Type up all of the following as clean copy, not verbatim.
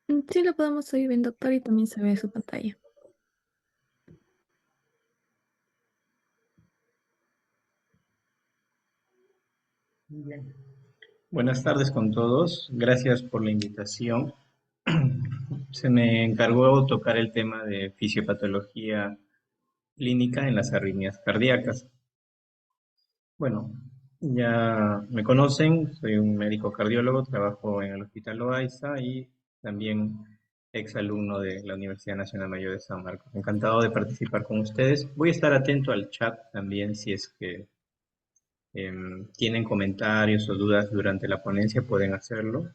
Sí, lo podemos oír bien, doctor, y también se ve su pantalla. Bien. Buenas tardes con todos. Gracias por la invitación. Se me encargó tocar el tema de fisiopatología clínica en las arritmias cardíacas. Bueno, ya me conocen, soy un médico cardiólogo, trabajo en el Hospital Loaiza y también exalumno de la Universidad Nacional Mayor de San Marcos. Encantado de participar con ustedes. Voy a estar atento al chat también si es que tienen comentarios o dudas durante la ponencia, pueden hacerlo.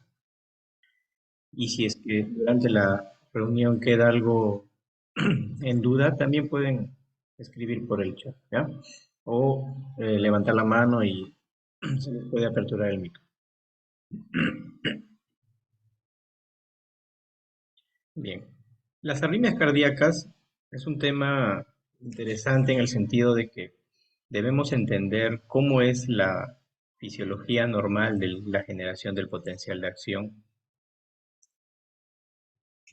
Y si es que durante la reunión queda algo en duda, también pueden escribir por el chat, ¿ya? O levantar la mano y se les puede aperturar el micro. Bien. Las arritmias cardíacas es un tema interesante en el sentido de que debemos entender cómo es la fisiología normal de la generación del potencial de acción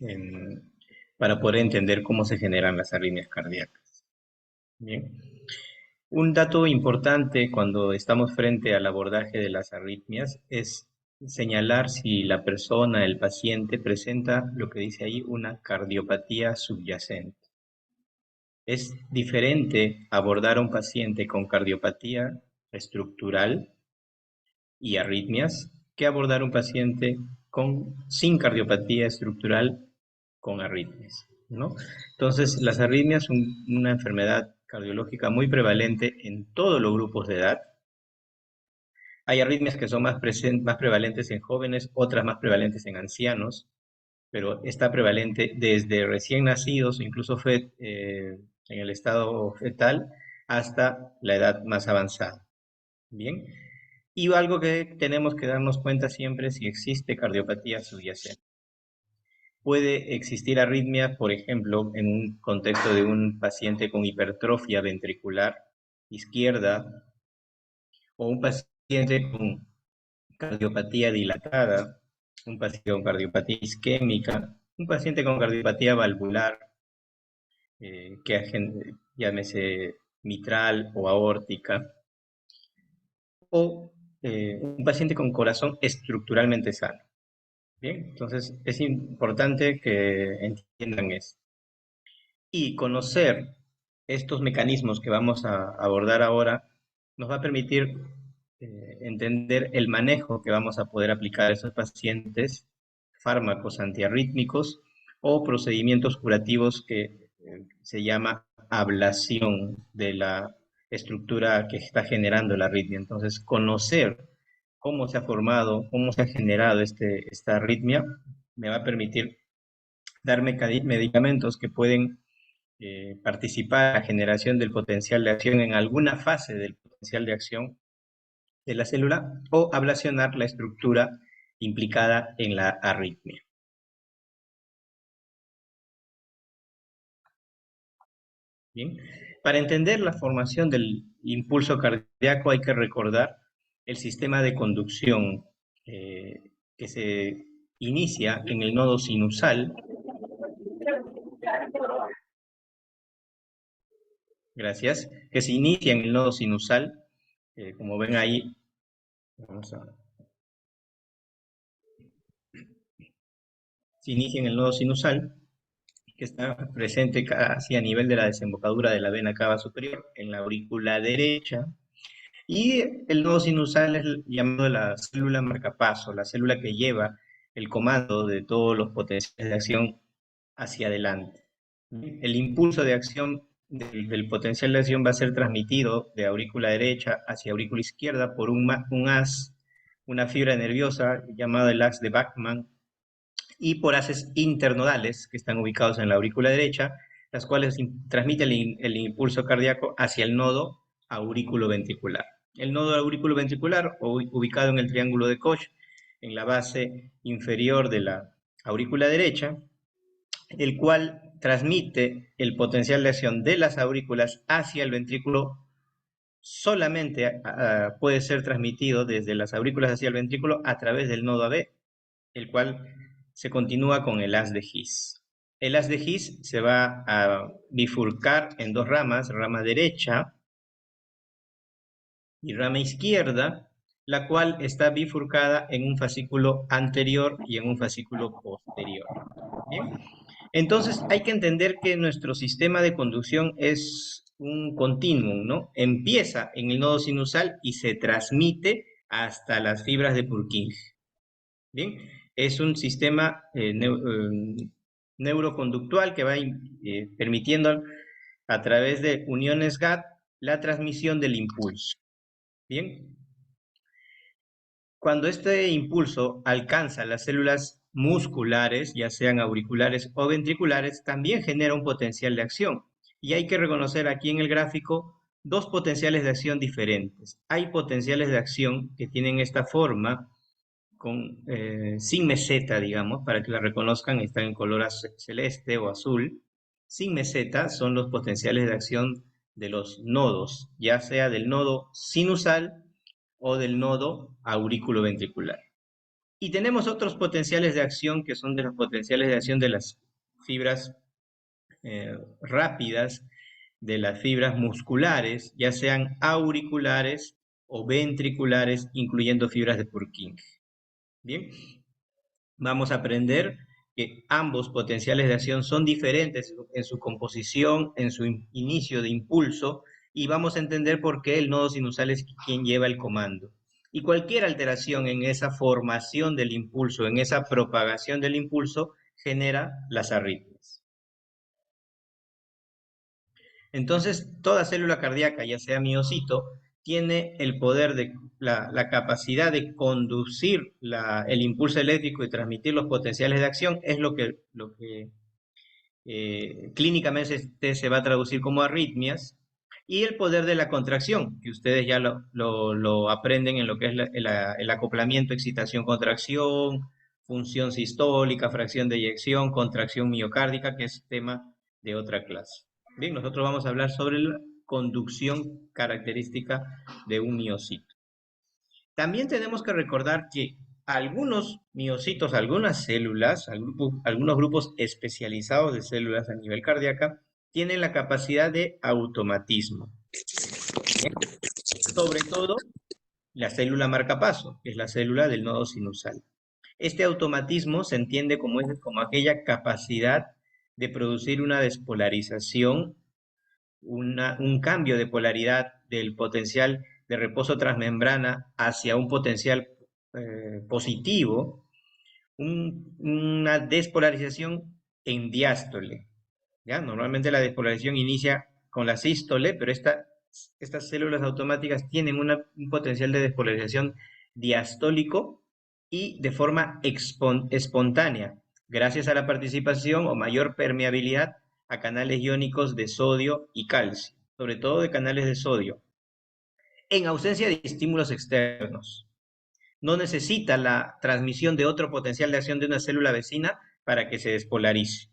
en- para poder entender cómo se generan las arritmias cardíacas. Bien. Un dato importante cuando estamos frente al abordaje de las arritmias es señalar si la persona, el paciente, presenta lo que dice ahí una cardiopatía subyacente. Es diferente abordar a un paciente con cardiopatía estructural y arritmias que abordar a un paciente sin cardiopatía estructural con arritmias, ¿no? Entonces, las arritmias son una enfermedad cardiológica muy prevalente en todos los grupos de edad. Hay arritmias que son más prevalentes en jóvenes, otras más prevalentes en ancianos, pero está prevalente desde recién nacidos, incluso en el estado fetal, hasta la edad más avanzada. Bien. Y algo que tenemos que darnos cuenta siempre si existe cardiopatía subyacente. Puede existir arritmia, por ejemplo, en un contexto de un paciente con hipertrofia ventricular izquierda o un paciente con cardiopatía dilatada, un paciente con cardiopatía isquémica, un paciente con cardiopatía valvular, llámese mitral o aórtica, o un paciente con corazón estructuralmente sano. Bien, entonces es importante que entiendan esto. Y conocer estos mecanismos que vamos a abordar ahora nos va a permitir entender el manejo que vamos a poder aplicar a esos pacientes, fármacos antiarrítmicos o procedimientos curativos que se llama ablación de la estructura que está generando la arritmia. Entonces, conocer cómo se ha formado, cómo se ha generado esta arritmia, me va a permitir dar medicamentos que pueden participar en la generación del potencial de acción en alguna fase del potencial de acción de la célula o ablacionar la estructura implicada en la arritmia. Bien. Para entender la formación del impulso cardíaco hay que recordar el sistema de conducción que se inicia en el nodo sinusal. Gracias, que se inicia en el nodo sinusal, como ven ahí, vamos a, se inicia en el nodo sinusal, que está presente casi a nivel de la desembocadura de la vena cava superior, en la aurícula derecha, y el nodo sinusal es llamado la célula marcapaso, la célula que lleva el comando de todos los potenciales de acción hacia adelante. El impulso de acción del potencial de acción va a ser transmitido de aurícula derecha hacia aurícula izquierda por un haz, una fibra nerviosa llamada el haz de Bachmann, y por haces internodales que están ubicados en la aurícula derecha, las cuales transmiten el impulso cardíaco hacia el nodo aurículo-ventricular. El nodo aurículo-ventricular, ubicado en el triángulo de Koch, en la base inferior de la aurícula derecha, el cual transmite el potencial de acción de las aurículas hacia el ventrículo. Solamente puede ser transmitido desde las aurículas hacia el ventrículo a través del nodo AB, el cual se continúa con el haz de His. El haz de His se va a bifurcar en dos ramas, rama derecha y rama izquierda, la cual está bifurcada en un fascículo anterior y en un fascículo posterior. Bien, entonces hay que entender que nuestro sistema de conducción es un continuum, ¿no? Empieza en el nodo sinusal y se transmite hasta las fibras de Purkinje. Bien, es un sistema neuroconductual que va permitiendo a través de uniones GAT la transmisión del impulso. Bien, cuando este impulso alcanza las células musculares, ya sean auriculares o ventriculares, también genera un potencial de acción. Y hay que reconocer aquí en el gráfico dos potenciales de acción diferentes. Hay potenciales de acción que tienen esta forma sin meseta, digamos, para que la reconozcan, están en color celeste o azul. Sin meseta son los potenciales de acción de los nodos, ya sea del nodo sinusal o del nodo auriculoventricular. Y tenemos otros potenciales de acción que son de los potenciales de acción de las fibras rápidas, de las fibras musculares, ya sean auriculares o ventriculares, incluyendo fibras de Purkinje. Bien, vamos a aprender que ambos potenciales de acción son diferentes en su composición, en su inicio de impulso, y vamos a entender por qué el nodo sinusal es quien lleva el comando. Y cualquier alteración en esa formación del impulso, en esa propagación del impulso, genera las arritmias. Entonces, toda célula cardíaca, ya sea miocito, tiene el poder de la capacidad de conducir el impulso eléctrico y transmitir los potenciales de acción, es lo que clínicamente se va a traducir como arritmias, y el poder de la contracción, que ustedes ya lo aprenden en lo que es el acoplamiento, excitación, contracción, función sistólica, fracción de eyección, contracción miocárdica, que es tema de otra clase. Bien, nosotros vamos a hablar sobre la conducción característica de un miocito. También tenemos que recordar que algunos miocitos, algunas células, algunos grupos especializados de células a nivel cardíaco, tienen la capacidad de automatismo. Bien, sobre todo la célula marcapaso, que es la célula del nodo sinusal. Este automatismo se entiende como aquella capacidad de producir una despolarización, un cambio de polaridad del potencial de reposo transmembrana hacia un potencial positivo, una despolarización en diástole. ¿Ya? Normalmente la despolarización inicia con la sístole, pero estas células automáticas tienen un potencial de despolarización diastólico y de forma espontánea, gracias a la participación o mayor permeabilidad a canales iónicos de sodio y calcio, sobre todo de canales de sodio, en ausencia de estímulos externos. No necesita la transmisión de otro potencial de acción de una célula vecina para que se despolarice.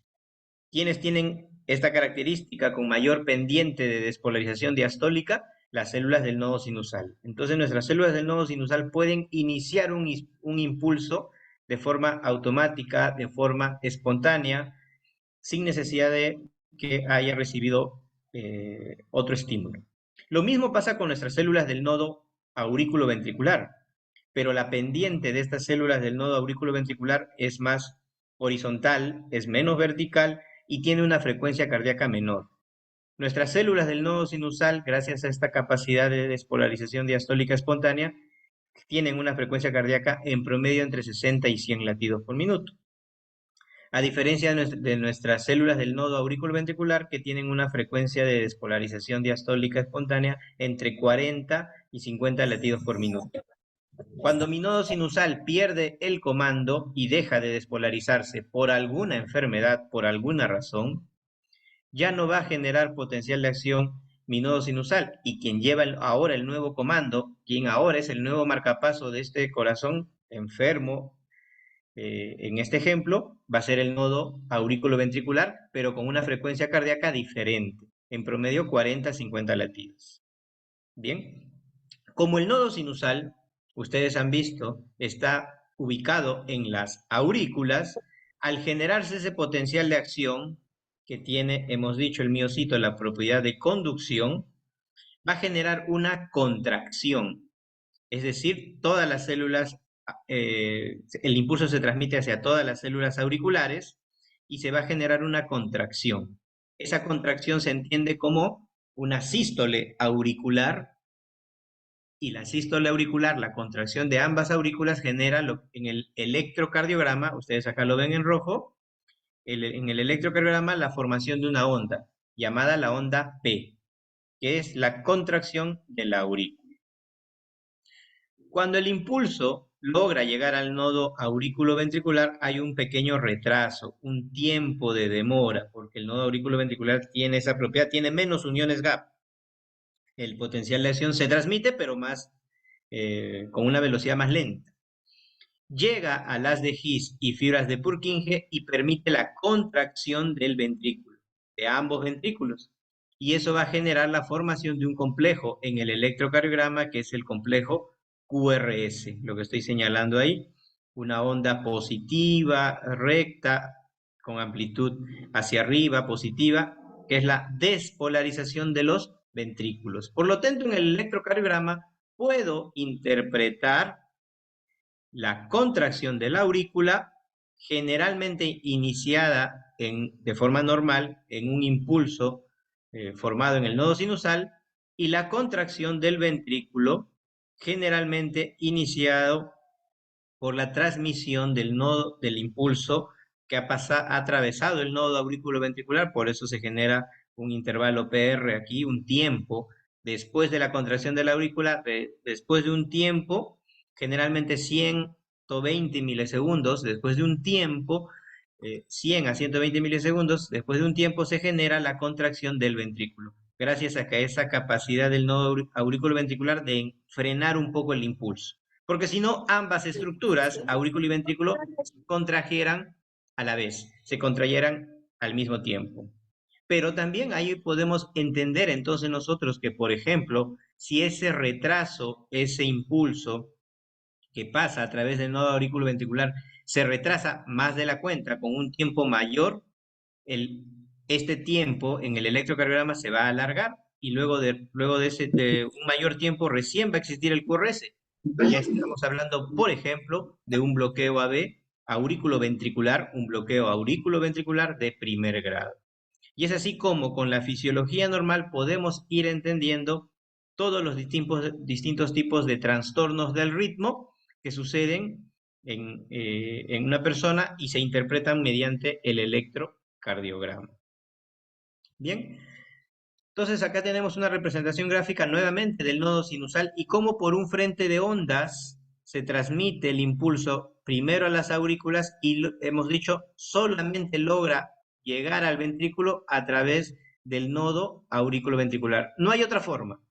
¿Quiénes tienen esta característica con mayor pendiente de despolarización diastólica? Las células del nodo sinusal. Entonces nuestras células del nodo sinusal pueden iniciar un impulso de forma automática, de forma espontánea, sin necesidad de que haya recibido otro estímulo. Lo mismo pasa con nuestras células del nodo aurículo-ventricular, pero la pendiente de estas células del nodo aurículo-ventricular es más horizontal, es menos vertical y tiene una frecuencia cardíaca menor. Nuestras células del nodo sinusal, gracias a esta capacidad de despolarización diastólica espontánea, tienen una frecuencia cardíaca en promedio entre 60 y 100 latidos por minuto. A diferencia de nuestras células del nodo auriculoventricular, que tienen una frecuencia de despolarización diastólica espontánea entre 40 y 50 latidos por minuto. Cuando mi nodo sinusal pierde el comando y deja de despolarizarse por alguna enfermedad, por alguna razón, ya no va a generar potencial de acción mi nodo sinusal, y quien lleva ahora el nuevo comando, quien ahora es el nuevo marcapaso de este corazón enfermo, en este ejemplo, va a ser el nodo auriculoventricular, pero con una frecuencia cardíaca diferente, en promedio 40 a 50 latidos. Bien, como el nodo sinusal, ustedes han visto, está ubicado en las aurículas, Al generarse ese potencial de acción que tiene, hemos dicho, el miocito, la propiedad de conducción, va a generar una contracción. Es decir, todas las células, el impulso se transmite hacia todas las células auriculares y se va a generar una contracción. Esa contracción se entiende como una sístole auricular, y la sístole auricular, la contracción de ambas aurículas genera en el electrocardiograma, ustedes acá lo ven en rojo, en el electrocardiograma la formación de una onda llamada la onda P, que es la contracción de la aurícula. Cuando el impulso logra llegar al nodo aurículo-ventricular, hay un pequeño retraso, un tiempo de demora, porque el nodo aurículo-ventricular tiene esa propiedad, tiene menos uniones gap. El potencial de acción se transmite, pero más, con una velocidad más lenta. Llega a las de His y fibras de Purkinje y permite la contracción del ventrículo, de ambos ventrículos. Y eso va a generar la formación de un complejo en el electrocardiograma, que es el complejo QRS, lo que estoy señalando ahí, una onda positiva, recta, con amplitud hacia arriba, positiva, que es la despolarización de los ventrículos. Por lo tanto, en el electrocardiograma puedo interpretar la contracción de la aurícula, generalmente iniciada de forma normal en un impulso formado en el nodo sinusal, y la contracción del ventrículo, generalmente iniciado por la transmisión del nodo del impulso que ha atravesado el nodo auriculoventricular. Por eso se genera un intervalo PR aquí, un tiempo después de la contracción de la aurícula, después de un tiempo, generalmente 120 milisegundos, después de un tiempo, 100 a 120 milisegundos, después de un tiempo se genera la contracción del ventrículo, gracias a que esa capacidad del nodo auriculoventricular de frenar un poco el impulso. Porque si no, ambas estructuras, aurículo y ventrículo, se contrajeran a la vez, se contrayeran al mismo tiempo. Pero también ahí podemos entender entonces nosotros que, por ejemplo, si ese retraso, ese impulso que pasa a través del nodo ventricular se retrasa más de la cuenta con un tiempo mayor, este tiempo en el electrocardiograma se va a alargar y de un mayor tiempo recién va a existir el QRS. Y ya estamos hablando, por ejemplo, de un bloqueo AB ventricular, un bloqueo ventricular de primer grado. Y es así como con la fisiología normal podemos ir entendiendo todos los distintos tipos de trastornos del ritmo que suceden en una persona y se interpretan mediante el electrocardiograma. Bien, entonces acá tenemos una representación gráfica nuevamente del nodo sinusal y cómo por un frente de ondas se transmite el impulso primero a las aurículas y hemos dicho solamente logra llegar al ventrículo a través del nodo aurículo-ventricular. No hay otra forma,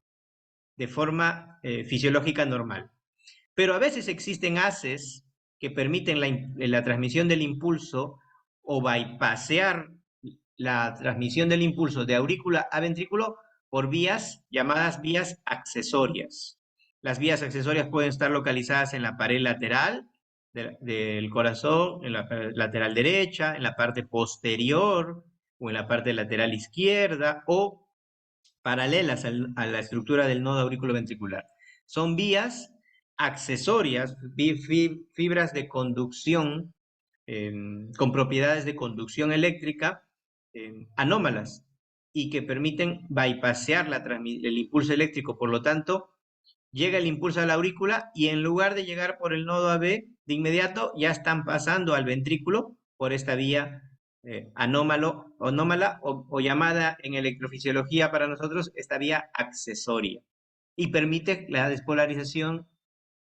de forma fisiológica normal. Pero a veces existen haces que permiten la transmisión del impulso o bypassear la transmisión del impulso de aurícula a ventrículo por vías llamadas vías accesorias. Las vías accesorias pueden estar localizadas en la pared lateral del corazón, en la lateral derecha, en la parte posterior o en la parte lateral izquierda o paralelas a la estructura del nodo auriculoventricular. Son vías accesorias, fibras de conducción con propiedades de conducción eléctrica anómalas y que permiten bypassear el impulso eléctrico. Por lo tanto, llega el impulso a la aurícula y en lugar de llegar por el nodo AB, de inmediato ya están pasando al ventrículo por esta vía anómala o llamada en electrofisiología para nosotros esta vía accesoria y permite la despolarización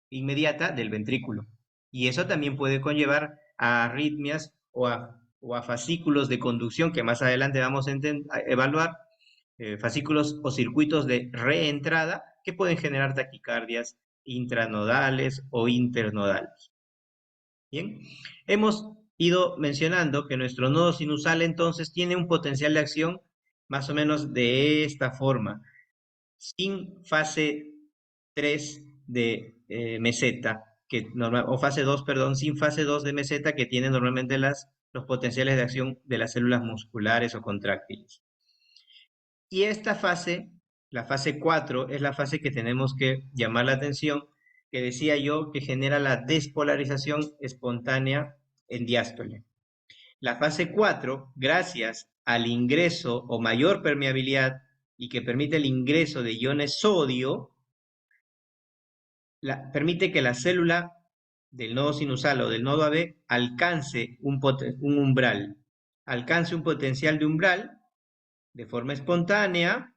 inmediata del ventrículo. Y eso también puede conllevar a arritmias o a fascículos de conducción que más adelante vamos a evaluar, fascículos o circuitos de reentrada que pueden generar taquicardias intranodales o internodales. Bien, hemos ido mencionando que nuestro nodo sinusal entonces tiene un potencial de acción más o menos de esta forma, sin fase 3 de meseta, o fase 2, perdón, sin fase 2 de meseta que tienen normalmente los potenciales de acción de las células musculares o contráctiles. Y esta fase, la fase 4, es la fase que tenemos que llamar la atención, que decía yo que genera la despolarización espontánea en diástole. La fase 4, gracias al ingreso o mayor permeabilidad y que permite el ingreso de iones sodio, permite que la célula del nodo sinusal o del nodo AB alcance un umbral, alcance un potencial de umbral de forma espontánea,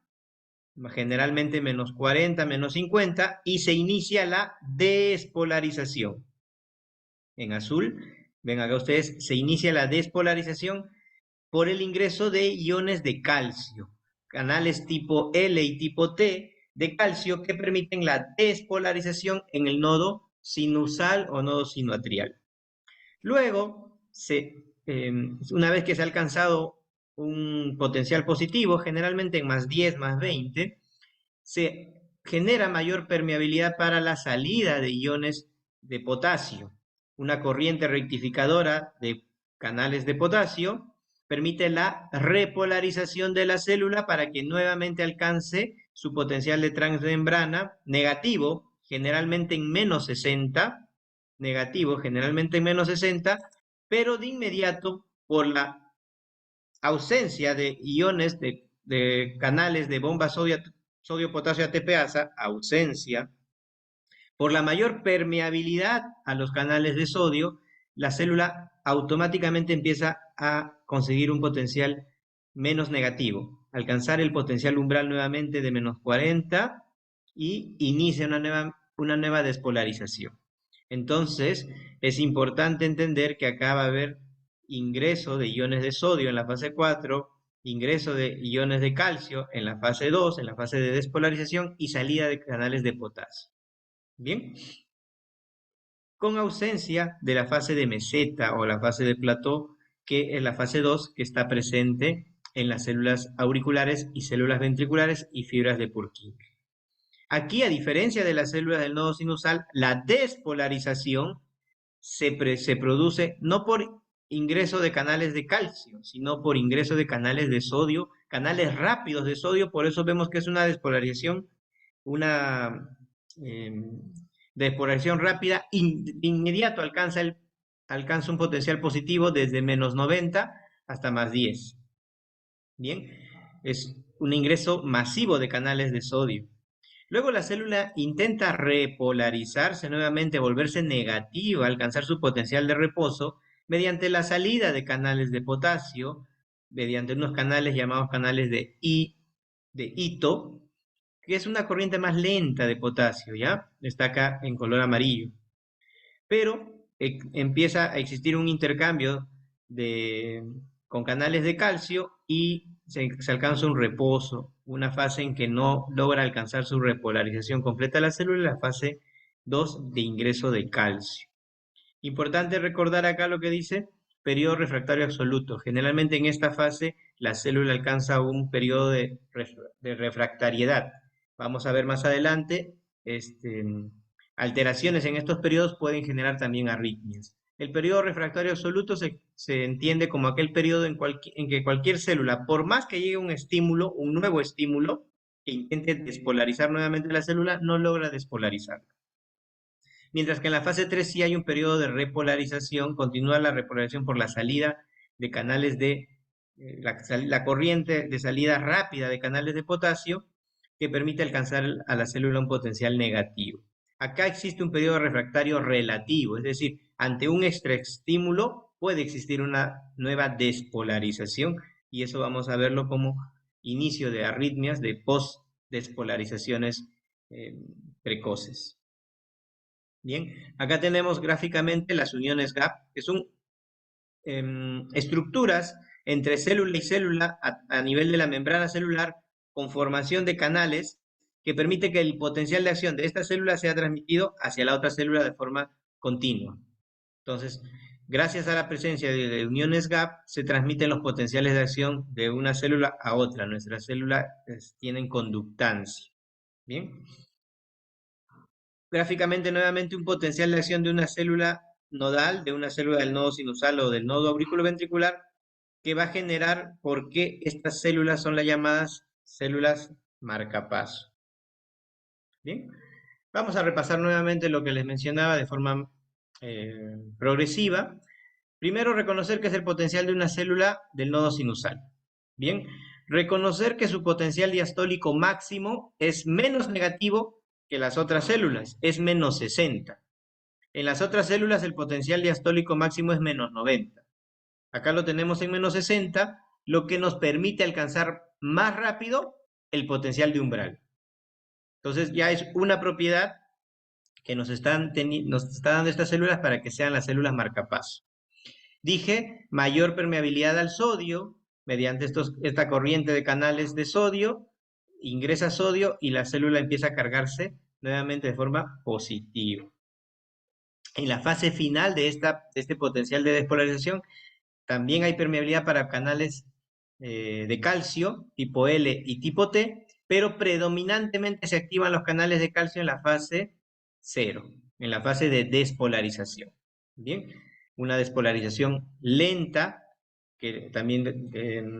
generalmente menos 40, menos 50, y se inicia la despolarización. En azul, ven acá ustedes, se inicia la despolarización por el ingreso de iones de calcio, canales tipo L y tipo T de calcio que permiten la despolarización en el nodo sinusal o nodo sinoatrial. Luego, una vez que se ha alcanzado un potencial positivo, generalmente en más 10, más 20, se genera mayor permeabilidad para la salida de iones de potasio. Una corriente rectificadora de canales de potasio permite la repolarización de la célula para que nuevamente alcance su potencial de transmembrana negativo, generalmente en menos 60, negativo, generalmente en menos 60, pero de inmediato por la ausencia de iones de canales de bomba sodio-potasio ATPasa, ausencia, por la mayor permeabilidad a los canales de sodio, la célula automáticamente empieza a conseguir un potencial menos negativo, alcanzar el potencial umbral nuevamente de menos 40 y inicia una nueva despolarización. Entonces, es importante entender que acá va a haber ingreso de iones de sodio en la fase 4, ingreso de iones de calcio en la fase 2, en la fase de despolarización, y salida de canales de potasio. Bien, con ausencia de la fase de meseta o la fase de plató, que es la fase 2, que está presente en las células auriculares y células ventriculares y fibras de Purkinje. Aquí, a diferencia de las células del nodo sinusal, la despolarización se produce no por ingreso de canales de calcio, sino por ingreso de canales de sodio, canales rápidos de sodio. Por eso vemos que es una despolarización, una despolarización rápida, de inmediato alcanza un potencial positivo desde menos 90 hasta más 10. Bien, es un ingreso masivo de canales de sodio. Luego la célula intenta repolarizarse nuevamente, volverse negativa, alcanzar su potencial de reposo mediante la salida de canales de potasio, mediante unos canales llamados canales de Ito, que es una corriente más lenta de potasio, ¿ya? Está acá en color amarillo. Pero empieza a existir un intercambio con canales de calcio y se alcanza un reposo, una fase en que no logra alcanzar su repolarización completa la célula, la fase 2 de ingreso de calcio. Importante recordar acá lo que dice periodo refractario absoluto. Generalmente en esta fase la célula alcanza un periodo de refractariedad. Vamos a ver más adelante, alteraciones en estos periodos pueden generar también arritmias. El periodo refractario absoluto se entiende como aquel periodo en que cualquier célula, por más que llegue un estímulo, un nuevo estímulo, que intente despolarizar nuevamente la célula, no logra despolarizarla. Mientras que en la fase 3 sí hay un periodo de repolarización, continúa la repolarización por la salida de canales la corriente de salida rápida de canales de potasio que permite alcanzar a la célula un potencial negativo. Acá existe un periodo refractario relativo, es decir, ante un extraestímulo puede existir una nueva despolarización y eso vamos a verlo como inicio de arritmias de post-despolarizaciones precoces. Bien, acá tenemos gráficamente las uniones gap, que son estructuras entre célula y célula a nivel de la membrana celular con formación de canales que permite que el potencial de acción de esta célula sea transmitido hacia la otra célula de forma continua. Entonces, gracias a la presencia de uniones gap, se transmiten los potenciales de acción de una célula a otra. Nuestras células tienen conductancia. Bien. gráficamente nuevamente un potencial de acción de una célula nodal, de una célula del nodo sinusal o del nodo auriculoventricular, que va a generar por qué estas células son las llamadas células marcapaso. Bien, vamos a repasar nuevamente lo que les mencionaba de forma progresiva. Primero, reconocer que es el potencial de una célula del nodo sinusal. Bien, reconocer que su potencial diastólico máximo es menos negativo que las otras células, es menos 60. En las otras células el potencial diastólico máximo es menos 90. Acá lo tenemos en menos 60, lo que nos permite alcanzar más rápido el potencial de umbral. Entonces ya es una propiedad que nos está dando estas células para que sean las células marcapaso. Dije mayor permeabilidad al sodio mediante esta corriente de canales de sodio, ingresa sodio y la célula empieza a cargarse nuevamente de forma positiva. En la fase final de este potencial de despolarización, también hay permeabilidad para canales de calcio tipo L y tipo T, pero predominantemente se activan los canales de calcio en la fase 0, en la fase de despolarización. Bien, una despolarización lenta, que también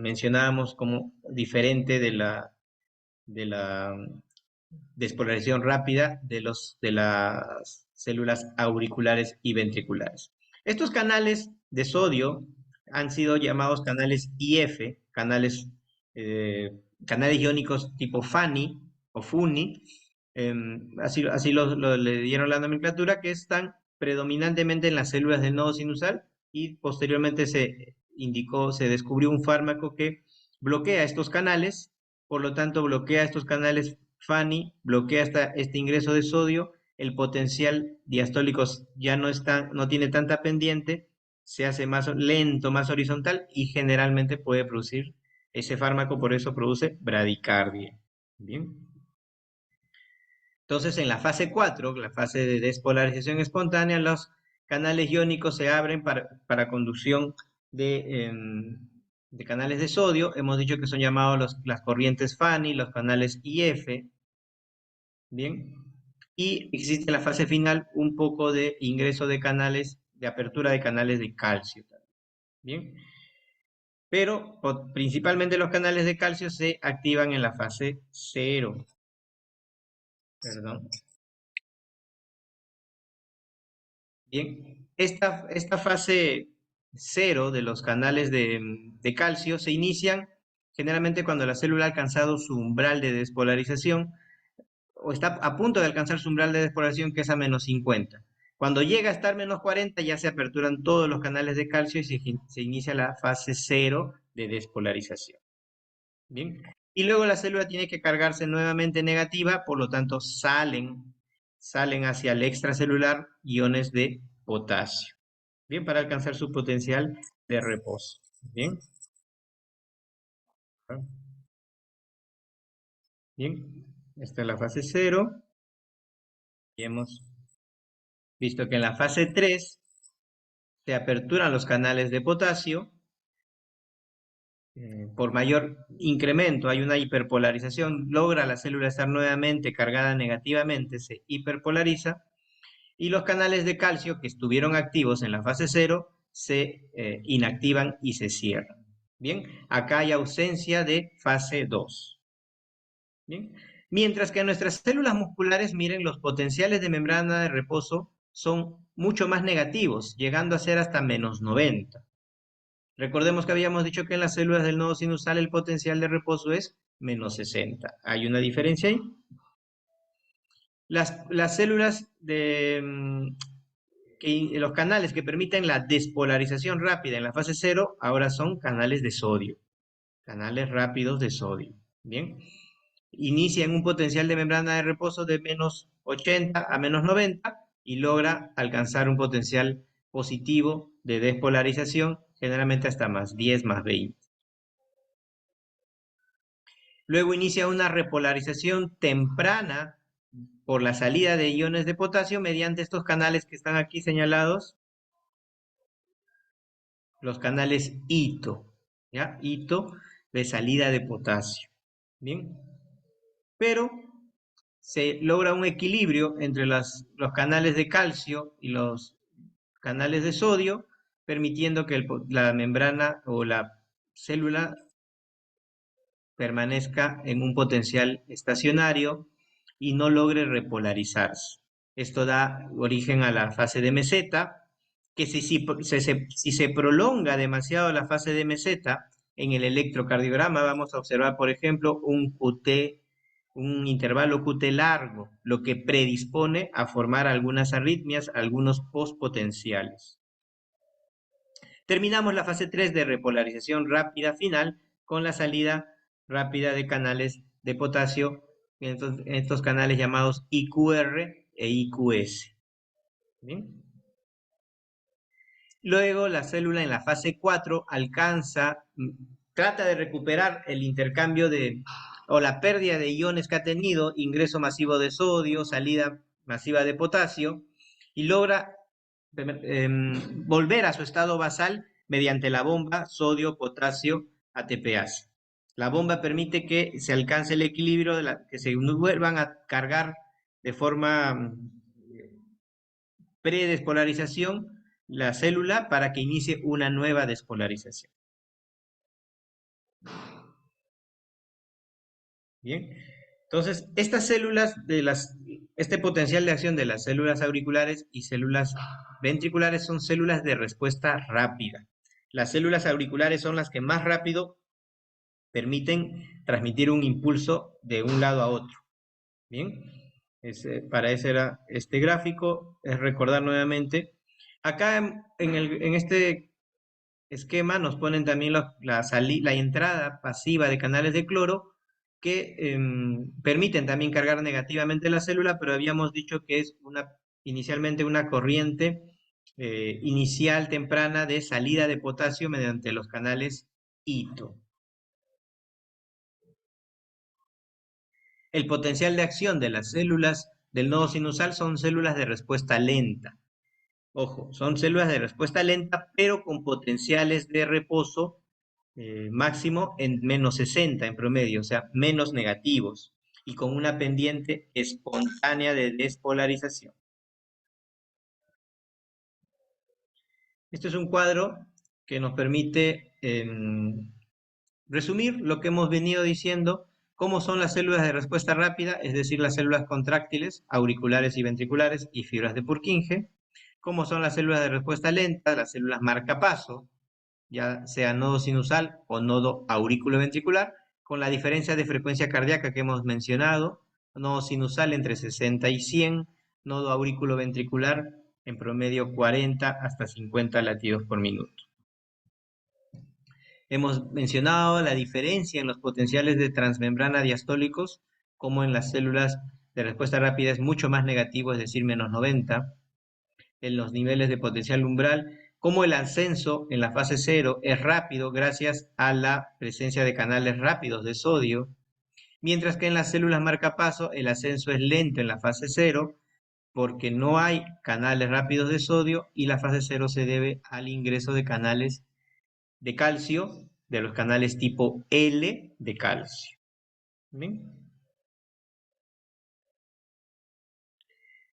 mencionábamos como diferente de la despolarización rápida de las células auriculares y ventriculares. Estos canales de sodio han sido llamados canales IF, eh, canales iónicos tipo FANI o FUNI, así le dieron la nomenclatura, que están predominantemente en las células del nodo sinusal y posteriormente se descubrió un fármaco que bloquea estos canales, por lo tanto bloquea estos canales FANI, bloquea este ingreso de sodio, el potencial diastólico ya no tiene tanta pendiente, se hace más lento, más horizontal y generalmente puede producir ese fármaco, por eso produce bradicardia. Bien. Entonces, en la fase 4, la fase de despolarización espontánea, los canales iónicos se abren para conducción de canales de sodio. Hemos dicho que son llamados las corrientes FANI, los canales IF. Bien. Y existe en la fase final un poco de ingreso de canales, de apertura de canales de calcio. Bien. Pero principalmente los canales de calcio se activan en la fase 0. Perdón. Bien, esta fase 0 de los canales de calcio se inician generalmente cuando la célula ha alcanzado su umbral de despolarización o está a punto de alcanzar su umbral de despolarización, que es a menos 50. Cuando llega a estar menos 40 ya se aperturan todos los canales de calcio y se inicia la fase 0 de despolarización. Bien, y luego la célula tiene que cargarse nuevamente negativa, por lo tanto salen hacia el extracelular iones de potasio. Bien, para alcanzar su potencial de reposo. Bien. Bien, esta es la fase 0 y hemos visto que en la fase 3 se aperturan los canales de potasio. Por mayor incremento hay una hiperpolarización, logra la célula estar nuevamente cargada negativamente, se hiperpolariza y los canales de calcio que estuvieron activos en la fase 0 se inactivan y se cierran. Bien, acá hay ausencia de fase 2. Bien, mientras que en nuestras células musculares, miren, los potenciales de membrana de reposo son mucho más negativos, llegando a ser hasta menos 90. Recordemos que habíamos dicho que en las células del nodo sinusal el potencial de reposo es menos 60. ¿Hay una diferencia ahí? Las células los canales que permiten la despolarización rápida en la fase 0 ahora son canales de sodio, canales rápidos de sodio. Bien, inicia en un potencial de membrana de reposo de menos 80 a menos 90 y logra alcanzar un potencial positivo de despolarización, generalmente hasta más 10, más 20. Luego inicia una repolarización temprana por la salida de iones de potasio mediante estos canales que están aquí señalados, los canales ITO, ¿ya? ITO de salida de potasio. Bien, pero se logra un equilibrio entre los canales de calcio y los canales de sodio, permitiendo que la membrana o la célula permanezca en un potencial estacionario y no logre repolarizarse. Esto da origen a la fase de meseta, que si se prolonga demasiado la fase de meseta, en el electrocardiograma vamos a observar, por ejemplo, un intervalo QT largo, lo que predispone a formar algunas arritmias, algunos postpotenciales. Terminamos la fase 3 de repolarización rápida final con la salida rápida de canales de potasio en estos canales llamados IQR e IQS. ¿Bien? Luego la célula en la fase 4 trata de recuperar el intercambio o la pérdida de iones que ha tenido, ingreso masivo de sodio, salida masiva de potasio, y logra volver a su estado basal mediante la bomba sodio-potasio ATPase. La bomba permite que se alcance el equilibrio, que se vuelvan a cargar de forma predespolarización la célula para que inicie una nueva despolarización. Bien, entonces estas células este potencial de acción de las células auriculares y células ventriculares son células de respuesta rápida. Las células auriculares son las que más rápido permiten transmitir un impulso de un lado a otro. Bien, para ese era este gráfico, es recordar nuevamente. Acá en este esquema nos ponen también la entrada pasiva de canales de cloro que permiten también cargar negativamente la célula, pero habíamos dicho que es inicialmente una corriente inicial temprana de salida de potasio mediante los canales ITO. El potencial de acción de las células del nodo sinusal son células de respuesta lenta. Ojo, son células de respuesta lenta, pero con potenciales de reposo máximo en menos 60 en promedio, o sea, menos negativos, y con una pendiente espontánea de despolarización. Este es un cuadro que nos permite resumir lo que hemos venido diciendo, cómo son las células de respuesta rápida, es decir, las células contráctiles, auriculares y ventriculares y fibras de Purkinje, cómo son las células de respuesta lenta, las células marcapaso, ya sea nodo sinusal o nodo auriculoventricular, con la diferencia de frecuencia cardíaca que hemos mencionado, nodo sinusal entre 60 y 100, nodo auriculoventricular en promedio 40 hasta 50 latidos por minuto. Hemos mencionado la diferencia en los potenciales de transmembrana diastólicos, como en las células de respuesta rápida es mucho más negativo, es decir, menos 90, en los niveles de potencial umbral, como el ascenso en la fase 0 es rápido gracias a la presencia de canales rápidos de sodio, mientras que en las células marcapaso el ascenso es lento en la fase 0 porque no hay canales rápidos de sodio y la fase 0 se debe al ingreso de canales de calcio, de los canales tipo L de calcio. ¿Bien?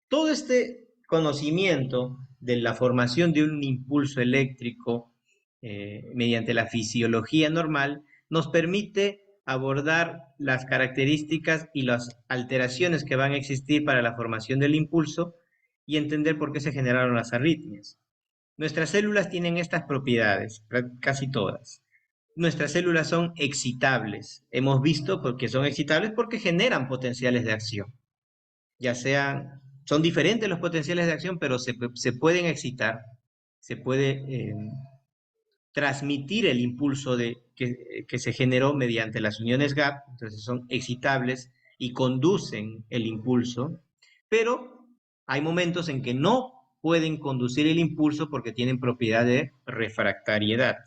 Todo este conocimiento de la formación de un impulso eléctrico mediante la fisiología normal nos permite abordar las características y las alteraciones que van a existir para la formación del impulso y entender por qué se generaron las arritmias. Nuestras células tienen estas propiedades, casi todas. Nuestras células son excitables. Hemos visto porque son excitables porque generan potenciales de acción. Ya sean, son diferentes los potenciales de acción, pero se pueden excitar, se puede transmitir el impulso que se generó mediante las uniones gap, entonces son excitables y conducen el impulso, pero hay momentos en que no pueden conducir el impulso porque tienen propiedad de refractariedad.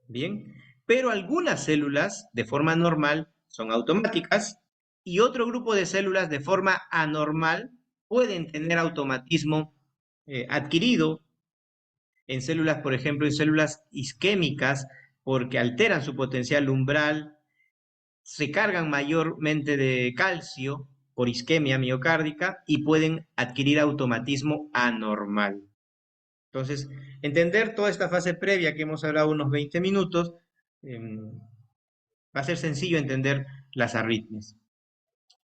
Bien, pero algunas células de forma normal son automáticas y otro grupo de células de forma anormal pueden tener automatismo adquirido en células, por ejemplo, en células isquémicas, porque alteran su potencial umbral, se cargan mayormente de calcio por isquemia miocárdica y pueden adquirir automatismo anormal. Entonces, entender toda esta fase previa que hemos hablado unos 20 minutos, va a ser sencillo entender las arritmias.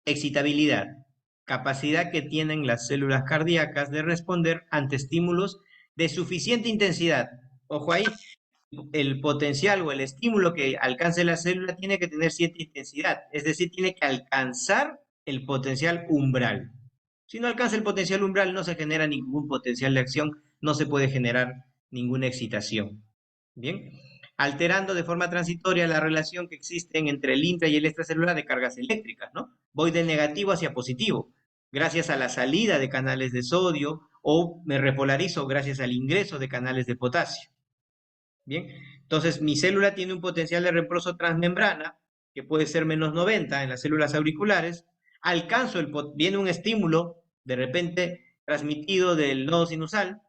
Excitabilidad, capacidad que tienen las células cardíacas de responder ante estímulos de suficiente intensidad. Ojo ahí, el potencial o el estímulo que alcance la célula tiene que tener cierta intensidad, es decir, tiene que alcanzar el potencial umbral. Si no alcanza el potencial umbral, no se genera ningún potencial de acción, no se puede generar ninguna excitación. Bien, alterando de forma transitoria la relación que existe entre el intra y el extracelular de cargas eléctricas, ¿no? Voy de negativo hacia positivo, gracias a la salida de canales de sodio, o me repolarizo gracias al ingreso de canales de potasio. Bien, entonces mi célula tiene un potencial de reemplazo transmembrana que puede ser menos 90 en las células auriculares. Alcanzo viene un estímulo de repente transmitido del nodo sinusal,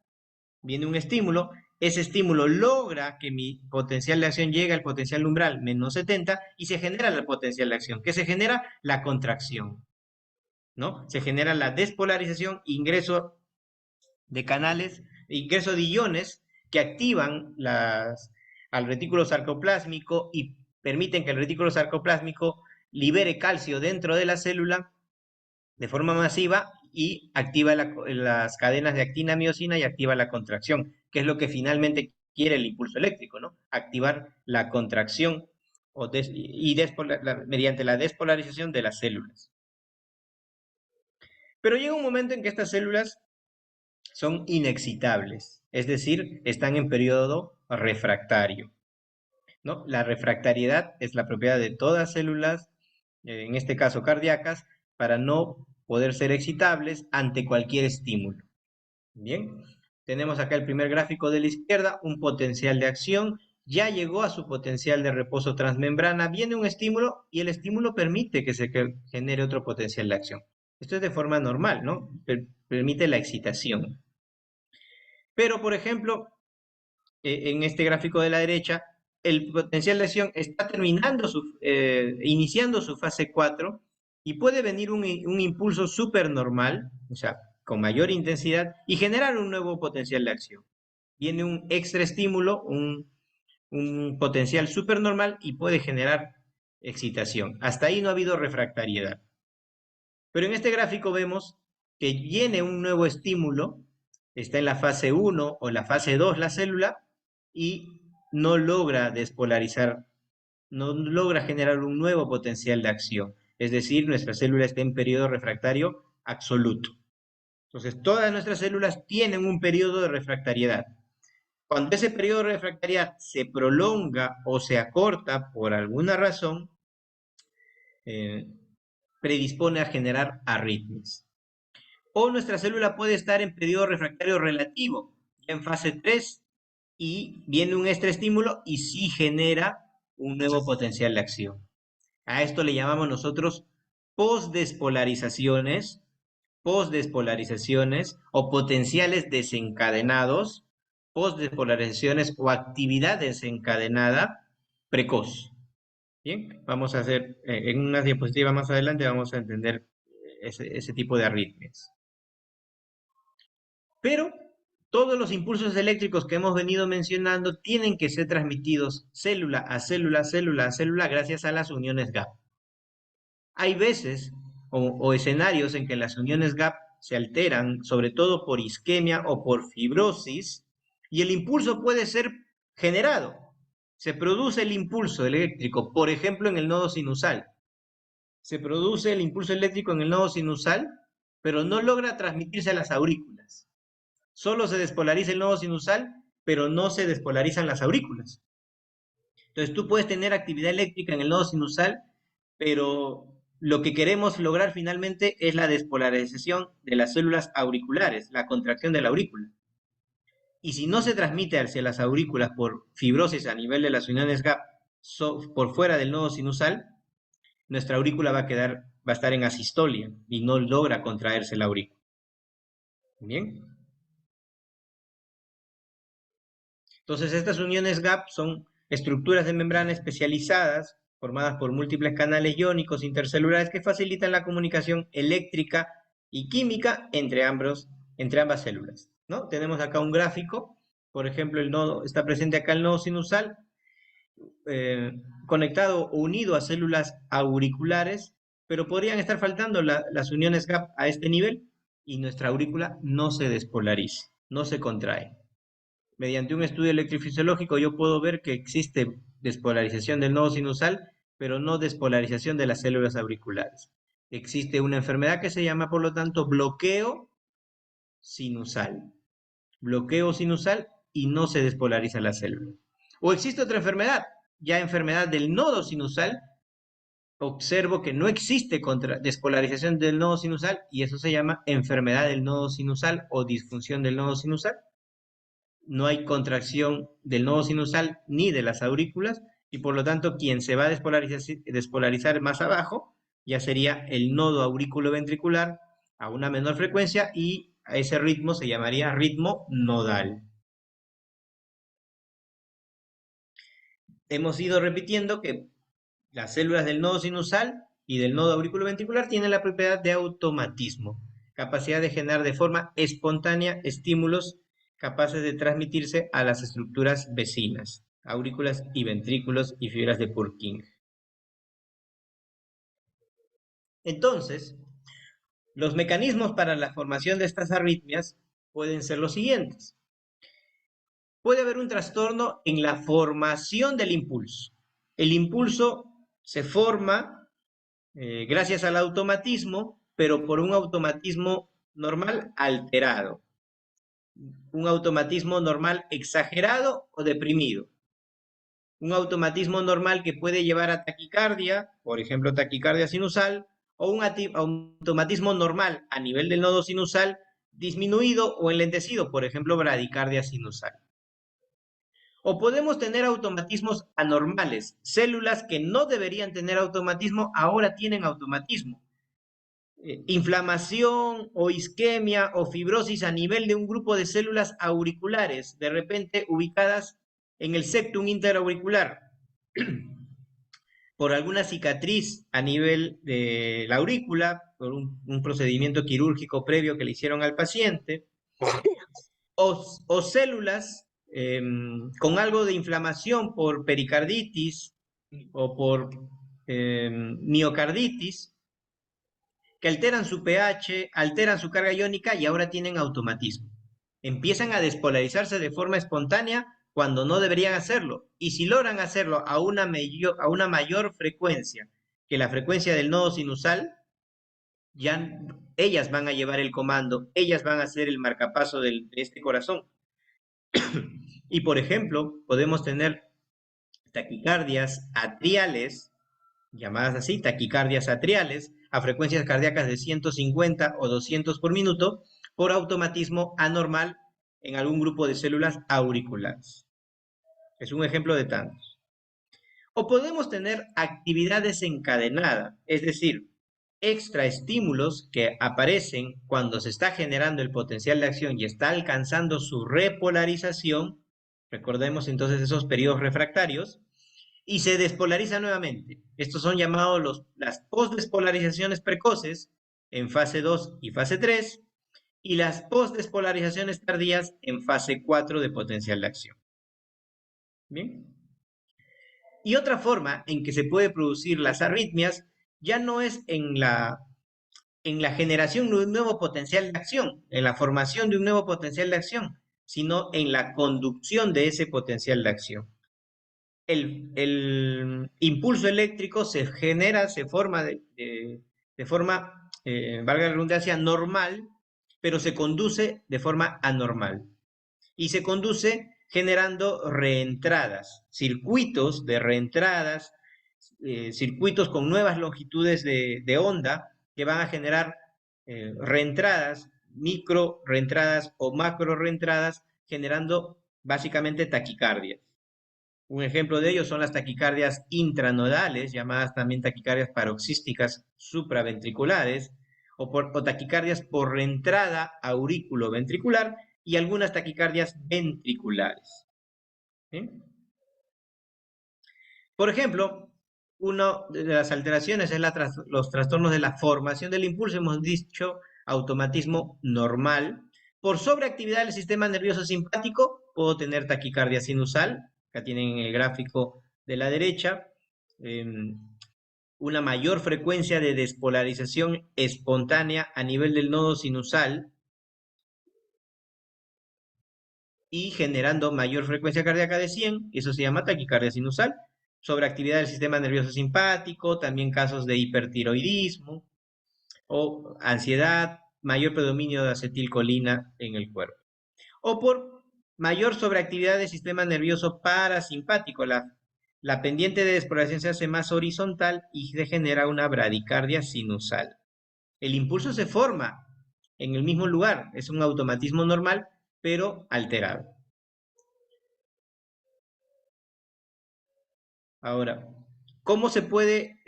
viene un estímulo, ese estímulo logra que mi potencial de acción llegue al potencial umbral menos 70 y se genera el potencial de acción. ¿Qué se genera? La contracción, ¿no? Se genera la despolarización, ingreso de canales, ingreso de iones que activan al retículo sarcoplásmico y permiten que el retículo sarcoplásmico libere calcio dentro de la célula de forma masiva y activa las cadenas de actina-miosina y activa la contracción, que es lo que finalmente quiere el impulso eléctrico, ¿no? Activar la contracción mediante la despolarización de las células. Pero llega un momento en que estas células son inexcitables, es decir, están en periodo refractario, ¿no? La refractariedad es la propiedad de todas células, en este caso cardíacas, para no poder ser excitables ante cualquier estímulo. Bien, tenemos acá el primer gráfico de la izquierda, un potencial de acción, ya llegó a su potencial de reposo transmembrana, viene un estímulo y el estímulo permite que se genere otro potencial de acción. Esto es de forma normal, ¿no? Permite la excitación. Pero, por ejemplo, en este gráfico de la derecha, el potencial de acción está iniciando su fase 4 y puede venir un impulso supernormal, o sea, con mayor intensidad, y generar un nuevo potencial de acción. Viene un extra estímulo, un potencial supernormal y puede generar excitación. Hasta ahí no ha habido refractariedad. Pero en este gráfico vemos que viene un nuevo estímulo, está en la fase 1 o la fase 2 la célula y no logra despolarizar, no logra generar un nuevo potencial de acción. Es decir, nuestra célula está en periodo refractario absoluto. Entonces, todas nuestras células tienen un periodo de refractariedad. Cuando ese periodo de refractariedad se prolonga o se acorta por alguna razón, eh, predispone a generar arritmias. O nuestra célula puede estar en periodo refractario relativo, ya en fase 3, y viene un extraestímulo y sí genera un nuevo potencial de acción. A esto le llamamos nosotros postdespolarizaciones, postdespolarizaciones o potenciales desencadenados, postdespolarizaciones o actividad desencadenada precoz. Bien, vamos a hacer, en una diapositiva más adelante vamos a entender ese tipo de arritmias. Pero todos los impulsos eléctricos que hemos venido mencionando tienen que ser transmitidos célula a célula, célula a célula, gracias a las uniones gap. Hay veces o escenarios en que las uniones gap se alteran, sobre todo por isquemia o por fibrosis, y el impulso puede ser generado. Se produce el impulso eléctrico, por ejemplo, en el nodo sinusal. Se produce el impulso eléctrico en el nodo sinusal, pero no logra transmitirse a las aurículas. Solo se despolariza el nodo sinusal, pero no se despolarizan las aurículas. Entonces tú puedes tener actividad eléctrica en el nodo sinusal, pero lo que queremos lograr finalmente es la despolarización de las células auriculares, la contracción de la aurícula. Y si no se transmite hacia las aurículas por fibrosis a nivel de las uniones gap por fuera del nodo sinusal, nuestra aurícula va a estar en asistolia y no logra contraerse la aurícula. Bien. Entonces, estas uniones gap son estructuras de membrana especializadas formadas por múltiples canales iónicos intercelulares que facilitan la comunicación eléctrica y química entre ambas células, ¿no? Tenemos acá un gráfico, por ejemplo, el nodo, está presente acá el nodo sinusal, eh, conectado o unido a células auriculares, pero podrían estar faltando las uniones gap a este nivel y nuestra aurícula no se despolariza, no se contrae. Mediante un estudio electrofisiológico yo puedo ver que existe despolarización del nodo sinusal, pero no despolarización de las células auriculares. Existe una enfermedad que se llama, por lo tanto, bloqueo sinusal. Bloqueo sinusal y no se despolariza la célula. O existe otra enfermedad, ya enfermedad del nodo sinusal. Observo que no existe despolarización del nodo sinusal y eso se llama enfermedad del nodo sinusal o disfunción del nodo sinusal. No hay contracción del nodo sinusal ni de las aurículas y por lo tanto quien se va a despolarizar más abajo ya sería el nodo aurículo-ventricular a una menor frecuencia y a ese ritmo se llamaría ritmo nodal. Hemos ido repitiendo que las células del nodo sinusal y del nodo auriculoventricular tienen la propiedad de automatismo, capacidad de generar de forma espontánea estímulos capaces de transmitirse a las estructuras vecinas, aurículas y ventrículos y fibras de Purkinje. Entonces, los mecanismos para la formación de estas arritmias pueden ser los siguientes. Puede haber un trastorno en la formación del impulso. El impulso se forma gracias al automatismo, pero por un automatismo normal alterado, un automatismo normal exagerado o deprimido, un automatismo normal que puede llevar a taquicardia, por ejemplo, taquicardia sinusal, o un automatismo normal a nivel del nodo sinusal disminuido o enlentecido, por ejemplo, bradicardia sinusal. O podemos tener automatismos anormales, células que no deberían tener automatismo, ahora tienen automatismo. Inflamación o isquemia o fibrosis a nivel de un grupo de células auriculares, de repente ubicadas en el septum interauricular, por alguna cicatriz a nivel de la aurícula, por un procedimiento quirúrgico previo que le hicieron al paciente, o células con algo de inflamación por pericarditis o por miocarditis, que alteran su pH, alteran su carga iónica y ahora tienen automatismo. Empiezan a despolarizarse de forma espontánea cuando no deberían hacerlo. Y si logran hacerlo a una mayor frecuencia que la frecuencia del nodo sinusal, ya ellas van a llevar el comando, ellas van a ser el marcapaso de este corazón. Y por ejemplo, podemos tener taquicardias atriales, llamadas así, taquicardias atriales, a frecuencias cardíacas de 150 o 200 por minuto, por automatismo anormal en algún grupo de células auriculares. Es un ejemplo de tantos. O podemos tener actividad desencadenada, es decir, extraestímulos que aparecen cuando se está generando el potencial de acción y está alcanzando su repolarización. Recordemos entonces esos periodos refractarios y se despolariza nuevamente. Estos son llamados las postdespolarizaciones precoces en fase 2 y fase 3 y las postdespolarizaciones tardías en fase 4 de potencial de acción. Bien. Y otra forma en que se puede producir las arritmias ya no es en la generación de un nuevo potencial de acción, en la formación de un nuevo potencial de acción, sino en la conducción de ese potencial de acción. El impulso eléctrico se genera, se forma de forma, valga la redundancia, normal, pero se conduce de forma anormal. Y se conduce generando reentradas, circuitos de reentradas, circuitos con nuevas longitudes de onda que van a generar reentradas, micro reentradas o macro reentradas, generando básicamente taquicardias. Un ejemplo de ello son las taquicardias intranodales, llamadas también taquicardias paroxísticas supraventriculares, o taquicardias por reentrada aurículo-ventricular y algunas taquicardias ventriculares. ¿Sí? Por ejemplo, Una de las alteraciones es los trastornos de la formación del impulso, hemos dicho automatismo normal. Por sobreactividad del sistema nervioso simpático, puedo tener taquicardia sinusal, acá tienen el gráfico de la derecha, una mayor frecuencia de despolarización espontánea a nivel del nodo sinusal y generando mayor frecuencia cardíaca de 100, eso se llama taquicardia sinusal, sobreactividad del sistema nervioso simpático, también casos de hipertiroidismo o ansiedad, mayor predominio de acetilcolina en el cuerpo. O por mayor sobreactividad del sistema nervioso parasimpático, la pendiente de despolarización se hace más horizontal y se genera una bradicardia sinusal. El impulso se forma en el mismo lugar, es un automatismo normal, pero alterado. Ahora, ¿cómo se puede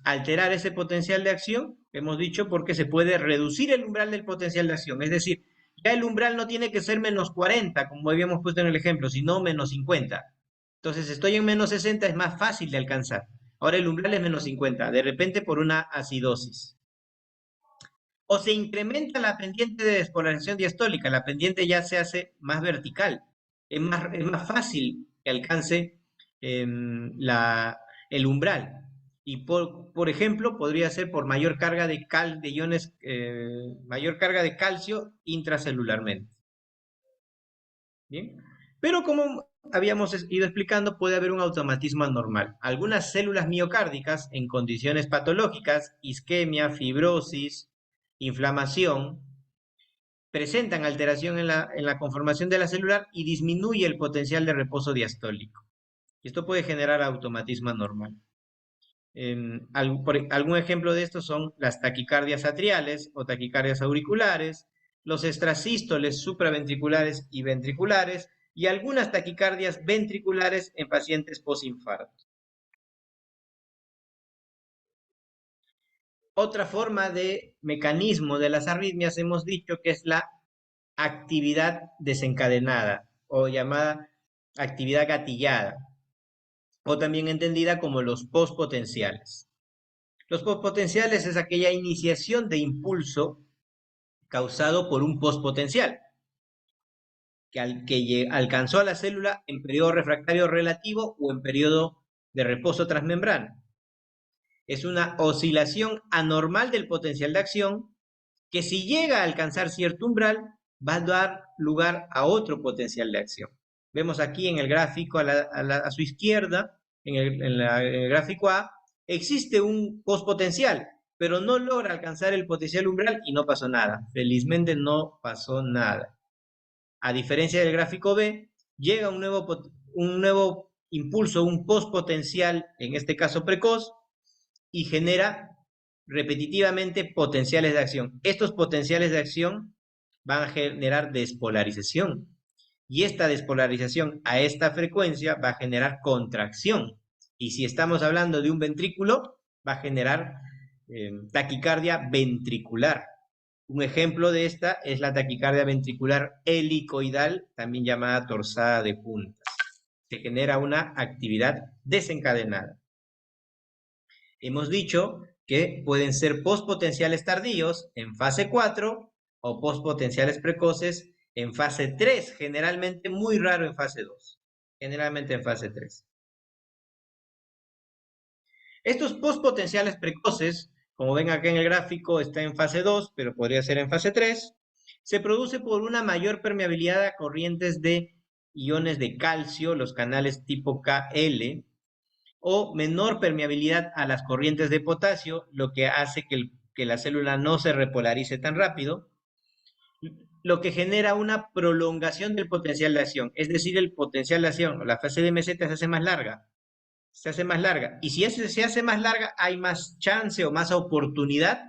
alterar ese potencial de acción? Hemos dicho porque se puede reducir el umbral del potencial de acción. Es decir, ya el umbral no tiene que ser menos 40, como habíamos puesto en el ejemplo, sino menos 50. Entonces, estoy en menos 60, es más fácil de alcanzar. Ahora el umbral es menos 50, de repente por una acidosis. O se incrementa la pendiente de despolarización diastólica, la pendiente ya se hace más vertical. Es más fácil que alcance el umbral. Y por ejemplo, podría ser por mayor carga de iones, mayor carga de calcio intracelularmente. ¿Bien? Pero como habíamos ido explicando, puede haber un automatismo anormal. Algunas células miocárdicas en condiciones patológicas, isquemia, fibrosis, inflamación, presentan alteración en la conformación de la celular y disminuye el potencial de reposo diastólico. Esto puede generar automatismo anormal. Algún ejemplo de esto son las taquicardias atriales o taquicardias auriculares, los extrasístoles supraventriculares y ventriculares y algunas taquicardias ventriculares en pacientes posinfarto. Otra forma de mecanismo de las arritmias hemos dicho que es la actividad desencadenada o llamada actividad gatillada o también entendida como los postpotenciales. Los postpotenciales es aquella iniciación de impulso causado por un postpotencial que alcanzó a la célula en periodo refractario relativo o en periodo de reposo transmembrana. Es una oscilación anormal del potencial de acción que si llega a alcanzar cierto umbral va a dar lugar a otro potencial de acción. Vemos aquí en el gráfico a su izquierda, en el gráfico A, existe un postpotencial, pero no logra alcanzar el potencial umbral y no pasó nada. Felizmente no pasó nada. A diferencia del gráfico B, llega un nuevo impulso, un postpotencial, en este caso precoz, y genera repetitivamente potenciales de acción. Estos potenciales de acción van a generar despolarización. Y esta despolarización a esta frecuencia va a generar contracción. Y si estamos hablando de un ventrículo, va a generar taquicardia ventricular. Un ejemplo de esta es la taquicardia ventricular helicoidal, también llamada torsada de puntas. Se genera una actividad desencadenada. Hemos dicho que pueden ser postpotenciales tardíos en fase 4 o postpotenciales precoces en fase 3, generalmente muy raro en fase 2, generalmente en fase 3. Estos postpotenciales precoces, como ven acá en el gráfico, está en fase 2, pero podría ser en fase 3, se produce por una mayor permeabilidad a corrientes de iones de calcio, los canales tipo KL, o menor permeabilidad a las corrientes de potasio, lo que hace que la célula no se repolarice tan rápido, lo que genera una prolongación del potencial de acción, es decir, el potencial de acción, la fase de meseta se hace más larga, se hace más larga, y si se hace más larga, hay más chance o más oportunidad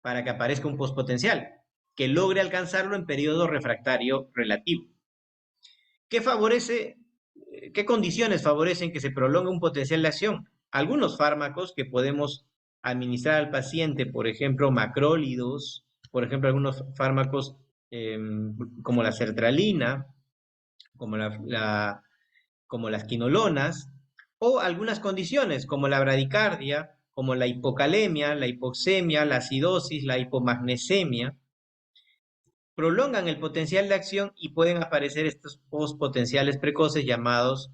para que aparezca un postpotencial, que logre alcanzarlo en periodo refractario relativo. ¿Qué favorece ¿Qué condiciones favorecen que se prolongue un potencial de acción? Algunos fármacos que podemos administrar al paciente, por ejemplo, macrólidos, por ejemplo, algunos fármacos como la sertralina, como las quinolonas, o algunas condiciones como la bradicardia, como la hipocalemia, la hipoxemia, la acidosis, la hipomagnesemia, prolongan el potencial de acción y pueden aparecer estos postpotenciales precoces llamados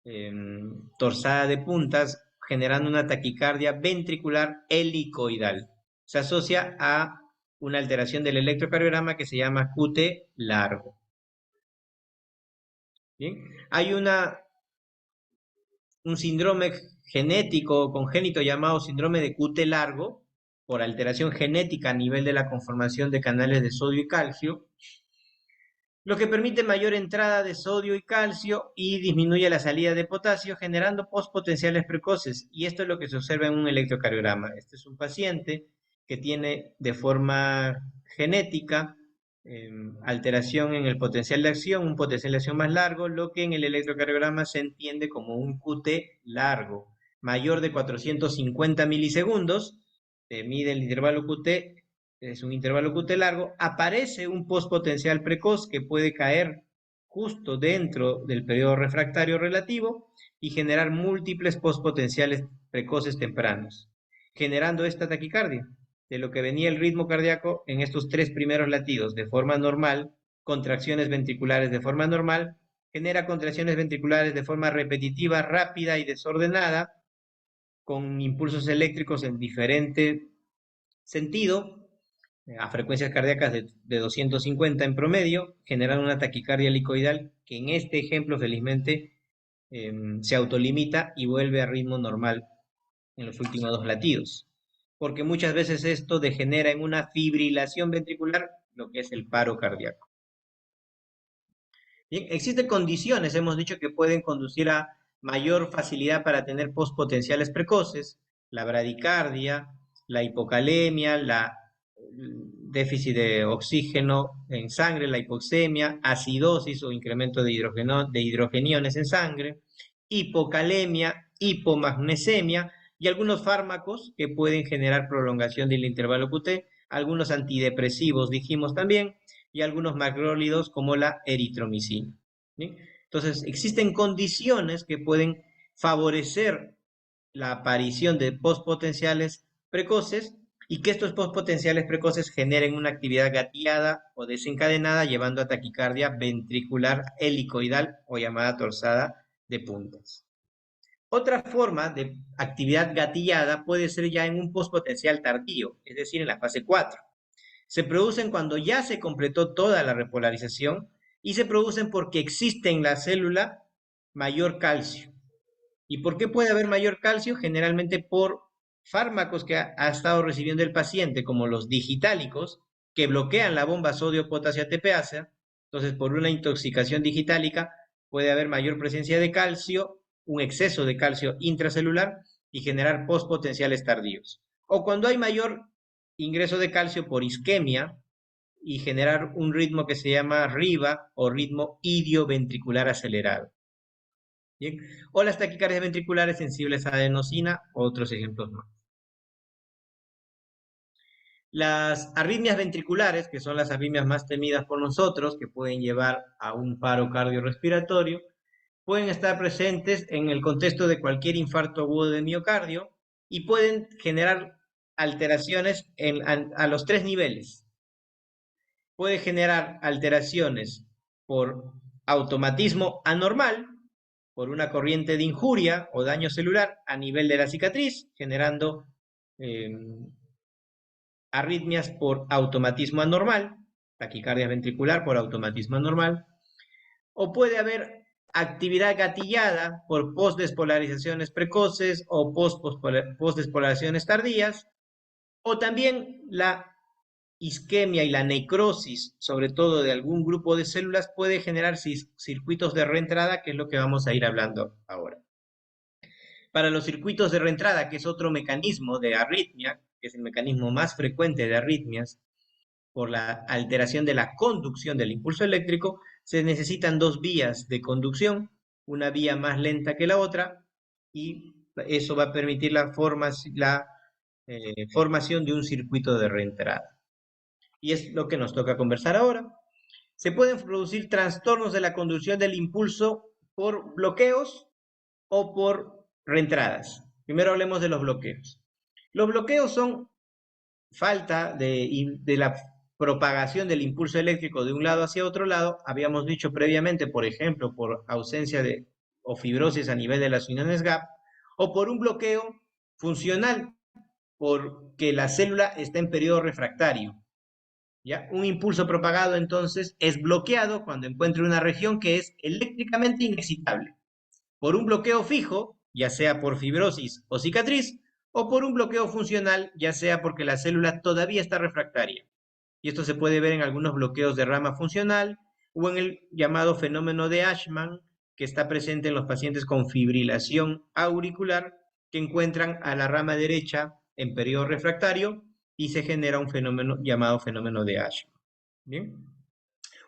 eh, torsada de puntas, generando una taquicardia ventricular helicoidal. Se asocia a una alteración del electrocardiograma que se llama QT largo. ¿Bien? Hay un síndrome genético congénito llamado síndrome de QT largo, por alteración genética a nivel de la conformación de canales de sodio y calcio, lo que permite mayor entrada de sodio y calcio y disminuye la salida de potasio, generando postpotenciales precoces. Y esto es lo que se observa en un electrocardiograma. Este es un paciente que tiene de forma genética alteración en el potencial de acción, un potencial de acción más largo, lo que en el electrocardiograma se entiende como un QT largo, mayor de 450 milisegundos, mide el intervalo QT, es un intervalo QT largo, aparece un postpotencial precoz que puede caer justo dentro del periodo refractario relativo y generar múltiples postpotenciales precoces tempranos, generando esta taquicardia, de lo que venía el ritmo cardíaco en estos tres primeros latidos de forma normal, contracciones ventriculares de forma normal, genera contracciones ventriculares de forma repetitiva, rápida y desordenada, con impulsos eléctricos en diferente sentido, a frecuencias cardíacas de 250 en promedio, generan una taquicardia helicoidal que en este ejemplo felizmente se autolimita y vuelve a ritmo normal en los últimos dos latidos. Porque muchas veces esto degenera en una fibrilación ventricular, lo que es el paro cardíaco. Bien, existen condiciones, hemos dicho, que pueden conducir a mayor facilidad para tener postpotenciales precoces, la bradicardia, la hipocalemia, la déficit de oxígeno en sangre, la hipoxemia, acidosis o incremento de hidrogeniones en sangre, hipocalemia, hipomagnesemia y algunos fármacos que pueden generar prolongación del intervalo QT, algunos antidepresivos dijimos también, y algunos macrólidos como la eritromicina. ¿Sí? Entonces, existen condiciones que pueden favorecer la aparición de postpotenciales precoces y que estos postpotenciales precoces generen una actividad gatillada o desencadenada llevando a taquicardia ventricular helicoidal o llamada torsada de puntas. Otra forma de actividad gatillada puede ser ya en un postpotencial tardío, es decir, en la fase 4. Se producen cuando ya se completó toda la repolarización y se producen porque existe en la célula mayor calcio. ¿Y por qué puede haber mayor calcio? Generalmente por fármacos que ha estado recibiendo el paciente, como los digitálicos, que bloquean la bomba sodio-potasio ATPasa. Entonces, por una intoxicación digitálica puede haber mayor presencia de calcio, un exceso de calcio intracelular y generar postpotenciales tardíos. O cuando hay mayor ingreso de calcio por isquemia y generar un ritmo que se llama RIVA o ritmo idioventricular acelerado. ¿Bien? O las taquicardias ventriculares sensibles a adenosina, otros ejemplos más. Las arritmias ventriculares, que son las arritmias más temidas por nosotros, que pueden llevar a un paro cardiorrespiratorio, pueden estar presentes en el contexto de cualquier infarto agudo de miocardio y pueden generar alteraciones a los tres niveles. Puede generar alteraciones por automatismo anormal, por una corriente de injuria o daño celular a nivel de la cicatriz, generando eh, arritmias por automatismo anormal, taquicardia ventricular por automatismo anormal, o puede haber actividad gatillada por postdespolarizaciones precoces o postdespolarizaciones tardías, o también la isquemia y la necrosis, sobre todo de algún grupo de células, puede generar circuitos de reentrada, que es lo que vamos a ir hablando ahora. Para los circuitos de reentrada, que es otro mecanismo de arritmia, que es el mecanismo más frecuente de arritmias, por la alteración de la conducción del impulso eléctrico, se necesitan dos vías de conducción, una vía más lenta que la otra, y eso va a permitir la formación de un circuito de reentrada. Y es lo que nos toca conversar ahora. Se pueden producir trastornos de la conducción del impulso por bloqueos o por reentradas. Primero hablemos de los bloqueos. Los bloqueos son falta de la propagación del impulso eléctrico de un lado hacia otro lado. Habíamos dicho previamente, por ejemplo, por ausencia de o fibrosis a nivel de las uniones gap, o por un bloqueo funcional, porque la célula está en periodo refractario. ¿Ya? Un impulso propagado entonces es bloqueado cuando encuentre una región que es eléctricamente inexcitable, por un bloqueo fijo, ya sea por fibrosis o cicatriz, o por un bloqueo funcional, ya sea porque la célula todavía está refractaria. Y esto se puede ver en algunos bloqueos de rama funcional o en el llamado fenómeno de Ashman, que está presente en los pacientes con fibrilación auricular que encuentran a la rama derecha en periodo refractario y se genera un fenómeno llamado fenómeno de Ashman. ¿Bien?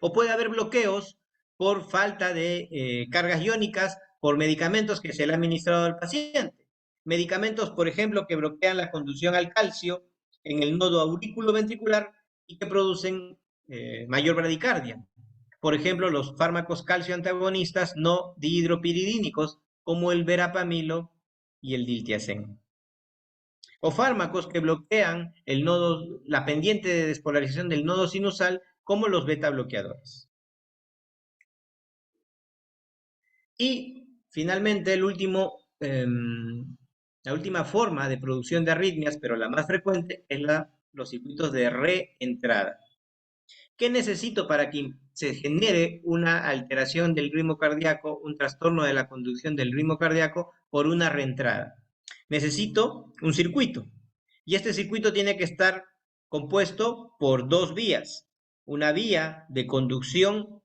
O puede haber bloqueos por falta de cargas iónicas por medicamentos que se le ha administrado al paciente. Medicamentos, por ejemplo, que bloquean la conducción al calcio en el nodo aurículo-ventricular y que producen mayor bradicardia. Por ejemplo, los fármacos calcio antagonistas no dihidropiridínicos como el verapamilo y el diltiazem. O fármacos que bloquean el nodo, la pendiente de despolarización del nodo sinusal como los beta bloqueadores. Y finalmente, la última forma de producción de arritmias, pero la más frecuente, es los circuitos de reentrada. ¿Qué necesito para que se genere una alteración del ritmo cardíaco, un trastorno de la conducción del ritmo cardíaco por una reentrada? Necesito un circuito. Y este circuito tiene que estar compuesto por dos vías. Una vía de conducción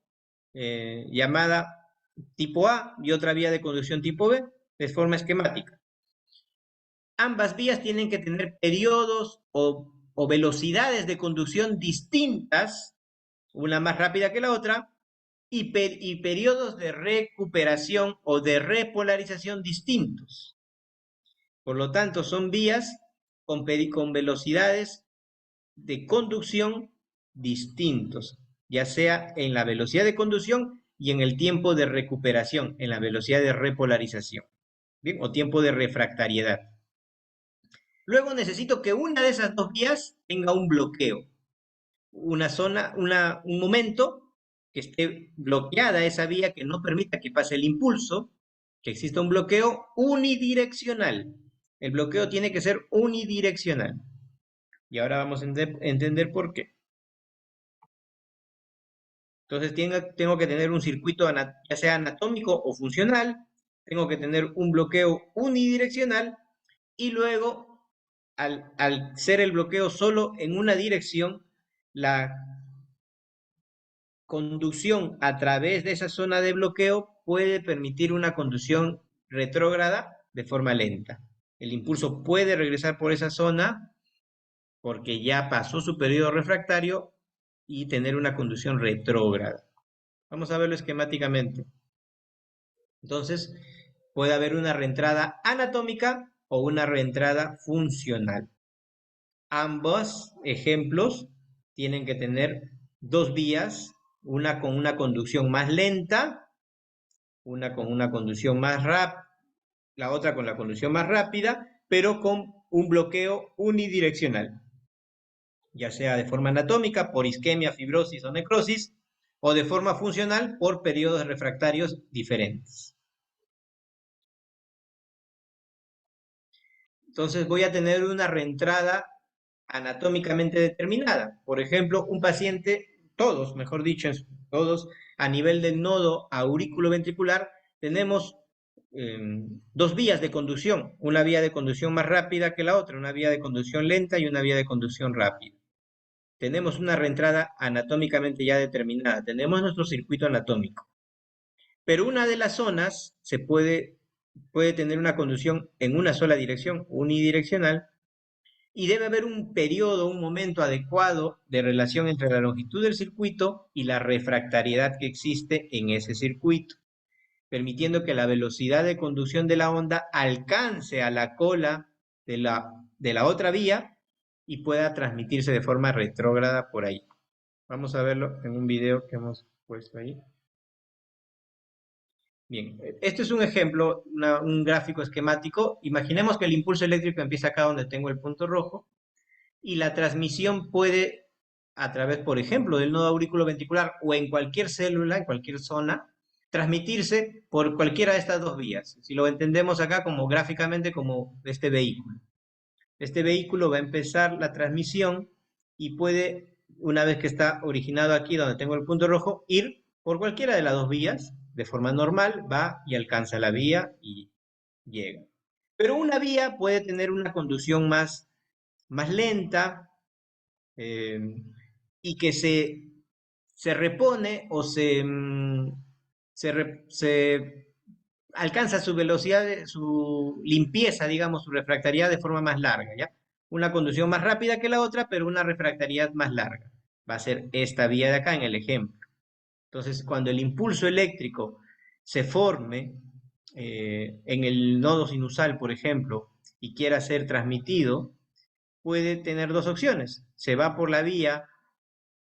llamada tipo A y otra vía de conducción tipo B, de forma esquemática. Ambas vías tienen que tener periodos o velocidades de conducción distintas, una más rápida que la otra, y periodos de recuperación o de repolarización distintos. Por lo tanto, son vías con velocidades de conducción distintos, ya sea en la velocidad de conducción y en el tiempo de recuperación, en la velocidad de repolarización, ¿bien? O tiempo de refractariedad. Luego necesito que una de esas dos vías tenga un bloqueo, una zona, un momento que esté bloqueada esa vía, que no permita que pase el impulso, que exista un bloqueo unidireccional. El bloqueo tiene que ser unidireccional. Y ahora vamos a entender por qué. Entonces tengo que tener un circuito ya sea anatómico o funcional, tengo que tener un bloqueo unidireccional y luego, al ser el bloqueo solo en una dirección, la conducción a través de esa zona de bloqueo puede permitir una conducción retrógrada de forma lenta. El impulso puede regresar por esa zona porque ya pasó su periodo refractario y tener una conducción retrógrada. Vamos a verlo esquemáticamente. Entonces, puede haber una reentrada anatómica o una reentrada funcional. Ambos ejemplos tienen que tener dos vías, una con una conducción más lenta, una con una conducción más rápida, la otra con la conducción más rápida, pero con un bloqueo unidireccional, ya sea de forma anatómica, por isquemia, fibrosis o necrosis, o de forma funcional por periodos refractarios diferentes. Entonces voy a tener una reentrada anatómicamente determinada. Por ejemplo, un paciente, todos, mejor dicho, todos a nivel del nodo aurículo-ventricular, tenemos eh, dos vías de conducción, una vía de conducción más rápida que la otra, una vía de conducción lenta y una vía de conducción rápida. Tenemos una reentrada anatómicamente ya determinada, tenemos nuestro circuito anatómico. Pero una de las zonas puede tener una conducción en una sola dirección, unidireccional, y debe haber un periodo, un momento adecuado de relación entre la longitud del circuito y la refractariedad que existe en ese circuito, permitiendo que la velocidad de conducción de la onda alcance a la cola de la otra vía y pueda transmitirse de forma retrógrada por ahí. Vamos a verlo en un video que hemos puesto ahí. Bien, este es un ejemplo, un gráfico esquemático. Imaginemos que el impulso eléctrico empieza acá donde tengo el punto rojo y la transmisión puede, a través, por ejemplo, del nodo aurículo ventricular o en cualquier célula, en cualquier zona, transmitirse por cualquiera de estas dos vías. Si lo entendemos acá como gráficamente como este vehículo. Este vehículo va a empezar la transmisión y puede, una vez que está originado aquí donde tengo el punto rojo, ir por cualquiera de las dos vías, de forma normal, va y alcanza la vía y llega. Pero una vía puede tener una conducción más lenta, eh, y que se repone o se alcanza su velocidad, su limpieza, digamos, su refractariedad de forma más larga, ¿ya? Una conducción más rápida que la otra, pero una refractariedad más larga. Va a ser esta vía de acá en el ejemplo. Entonces, cuando el impulso eléctrico se forme en el nodo sinusal, por ejemplo, y quiera ser transmitido, puede tener dos opciones. Se va por la vía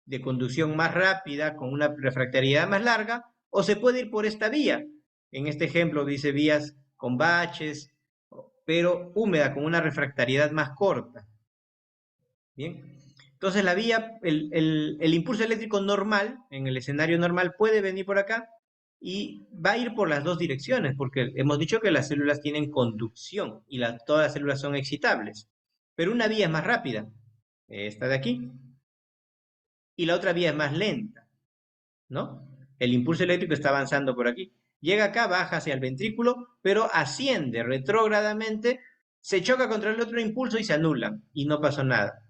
de conducción más rápida, con una refractariedad más larga, o se puede ir por esta vía. En este ejemplo dice vías con baches, pero húmeda, con una refractariedad más corta. Bien. Entonces la vía, el impulso eléctrico normal, en el escenario normal, puede venir por acá y va a ir por las dos direcciones, porque hemos dicho que las células tienen conducción y todas las células son excitables. Pero una vía es más rápida, esta de aquí, y la otra vía es más lenta, ¿no? El impulso eléctrico está avanzando por aquí. Llega acá, baja hacia el ventrículo, pero asciende retrógradamente, se choca contra el otro impulso y se anula, y no pasó nada.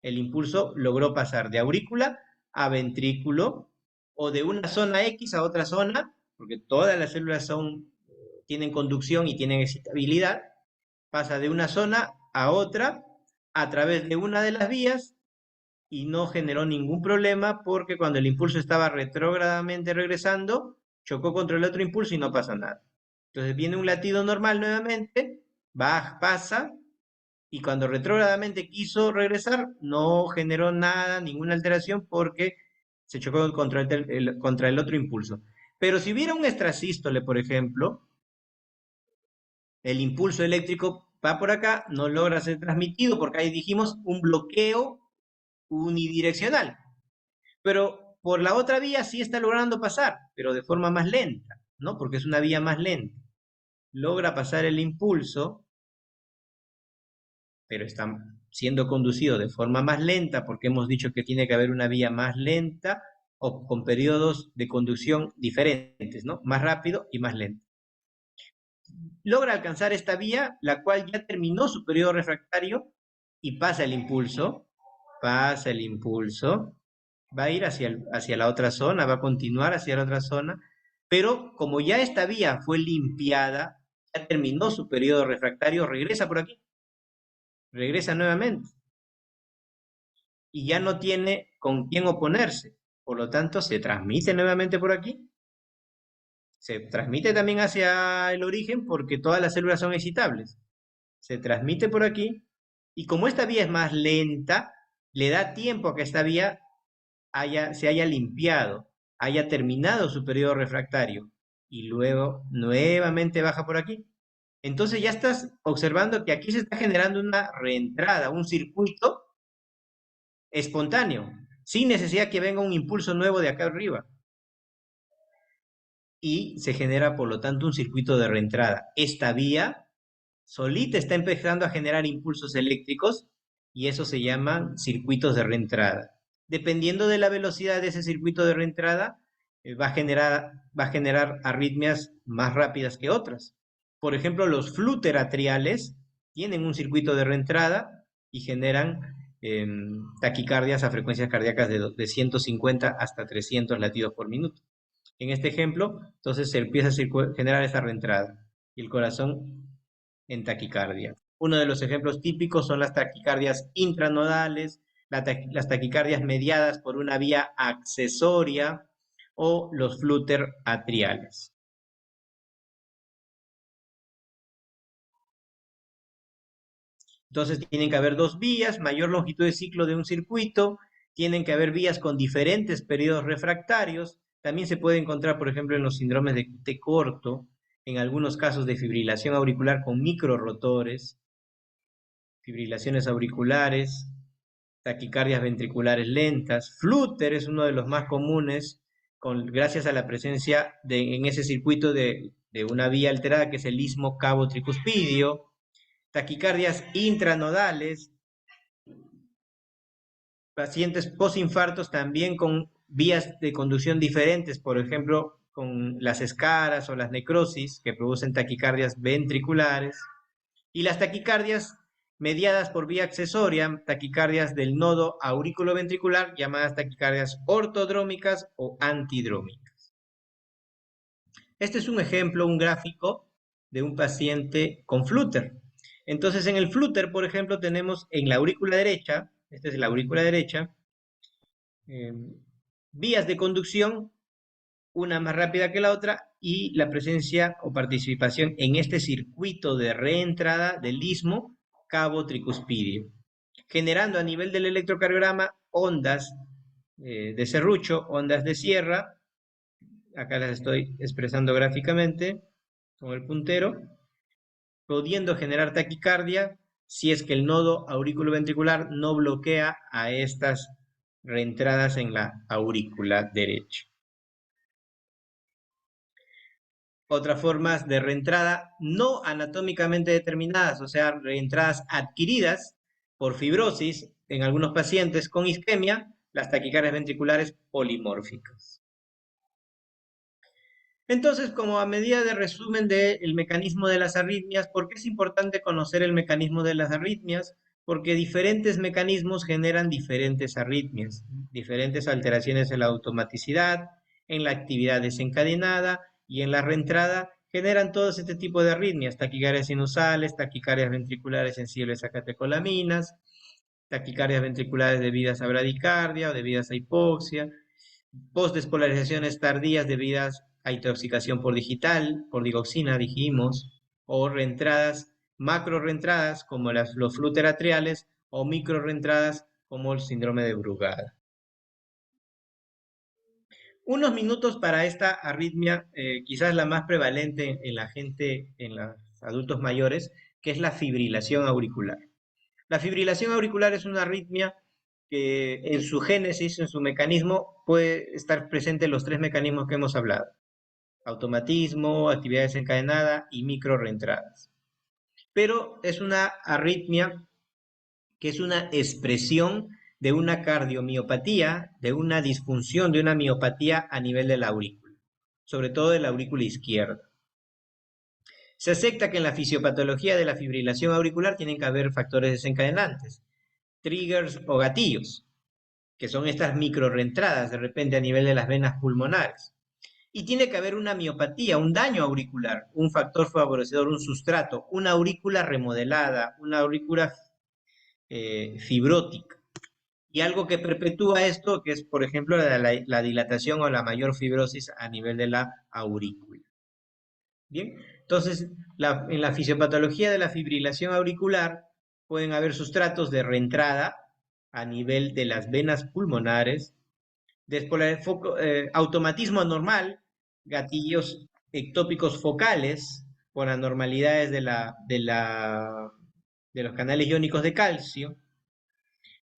El impulso logró pasar de aurícula a ventrículo o de una zona X a otra zona, porque todas las células tienen conducción y tienen excitabilidad, pasa de una zona a otra a través de una de las vías y no generó ningún problema porque cuando el impulso estaba retrógradamente regresando, chocó contra el otro impulso y no pasa nada. Entonces viene un latido normal nuevamente, pasa, y cuando retrógradamente quiso regresar, no generó nada, ninguna alteración porque se chocó contra el otro impulso. Pero si hubiera un extrasístole, por ejemplo, el impulso eléctrico va por acá, no logra ser transmitido porque ahí dijimos un bloqueo unidireccional. Pero por la otra vía sí está logrando pasar, pero de forma más lenta, ¿no? Porque es una vía más lenta. Logra pasar el impulso, pero está siendo conducido de forma más lenta porque hemos dicho que tiene que haber una vía más lenta o con periodos de conducción diferentes, ¿no? Más rápido y más lento. Logra alcanzar esta vía, la cual ya terminó su periodo refractario y pasa el impulso, va a ir hacia la otra zona, va a continuar hacia la otra zona, pero como ya esta vía fue limpiada, ya terminó su periodo refractario, regresa por aquí, regresa nuevamente y ya no tiene con quién oponerse. Por lo tanto, se transmite nuevamente por aquí, se transmite también hacia el origen porque todas las células son excitables. Se transmite por aquí y como esta vía es más lenta, le da tiempo a que esta vía se haya limpiado, haya terminado su periodo refractario y luego nuevamente baja por aquí. Entonces ya estás observando que aquí se está generando una reentrada, un circuito espontáneo, sin necesidad que venga un impulso nuevo de acá arriba. Y se genera, por lo tanto, un circuito de reentrada. Esta vía solita está empezando a generar impulsos eléctricos y eso se llaman circuitos de reentrada. Dependiendo de la velocidad de ese circuito de reentrada, va a generar arritmias más rápidas que otras. Por ejemplo, los flúter tienen un circuito de reentrada y generan taquicardias a frecuencias cardíacas de 150 hasta 300 latidos por minuto. En este ejemplo, entonces se empieza a generar esa reentrada y el corazón en taquicardia. Uno de los ejemplos típicos son las taquicardias intranodales, las taquicardias mediadas por una vía accesoria o los flúter atriales. Entonces tienen que haber dos vías, mayor longitud de ciclo de un circuito, tienen que haber vías con diferentes periodos refractarios, También se puede encontrar, por ejemplo, en los síndromes de QT corto, en algunos casos de fibrilación auricular con microrotores, fibrilaciones auriculares, taquicardias ventriculares lentas. Flutter es uno de los más comunes, gracias a la presencia en ese circuito de una vía alterada que es el istmo cabo tricuspidio. Taquicardias intranodales, pacientes posinfartos también con vías de conducción diferentes, por ejemplo, con las escaras o las necrosis que producen taquicardias ventriculares, y las taquicardias mediadas por vía accesoria, taquicardias del nodo auriculoventricular, llamadas taquicardias ortodrómicas o antidrómicas. Este es un ejemplo, un gráfico de un paciente con flutter. Entonces, en el flutter, por ejemplo, tenemos en la aurícula derecha, esta es la aurícula derecha, eh, vías de conducción, una más rápida que la otra, y la presencia o participación en este circuito de reentrada del istmo cabo tricuspidio, generando a nivel del electrocardiograma ondas de serrucho, ondas de sierra, acá las estoy expresando gráficamente con el puntero, pudiendo generar taquicardia si es que el nodo auriculoventricular no bloquea a estas reentradas en la aurícula derecha. Otras formas de reentrada no anatómicamente determinadas, o sea, reentradas adquiridas por fibrosis en algunos pacientes con isquemia, las taquicardias ventriculares polimórficas. Entonces, como a medida de resumen del mecanismo de las arritmias, ¿por qué es importante conocer el mecanismo de las arritmias? Porque diferentes mecanismos generan diferentes arritmias, diferentes alteraciones en la automaticidad, en la actividad desencadenada y en la reentrada generan todo este tipo de arritmias, taquicardias sinusales, taquicardias ventriculares sensibles a catecolaminas, taquicardias ventriculares debidas a bradicardia o debidas a hipoxia, postdespolarizaciones tardías debidas a intoxicación por digital, por digoxina, dijimos, o reentradas, macro reentradas como los fluteratriales o micro reentradas como el síndrome de Brugada. Unos minutos para esta arritmia, quizás la más prevalente en la gente, en los adultos mayores, que es la fibrilación auricular. La fibrilación auricular es una arritmia que en su génesis, en su mecanismo, puede estar presente en los tres mecanismos que hemos hablado: automatismo, actividad desencadenada y micro reentradas. Pero es una arritmia que es una expresión de una cardiomiopatía, de una disfunción de una miopatía a nivel de la aurícula, sobre todo de la aurícula izquierda. Se acepta que en la fisiopatología de la fibrilación auricular tienen que haber factores desencadenantes, triggers o gatillos, que son estas microrreentradas de repente a nivel de las venas pulmonares. Y tiene que haber una miopatía, un daño auricular, un factor favorecedor, un sustrato, una aurícula remodelada, una aurícula fibrótica. Y algo que perpetúa esto, que es, por ejemplo, la dilatación o la mayor fibrosis a nivel de la aurícula. Bien, entonces, en la fisiopatología de la fibrilación auricular pueden haber sustratos de reentrada a nivel de las venas pulmonares, automatismo anormal, gatillos ectópicos focales por anormalidades de los canales iónicos de calcio,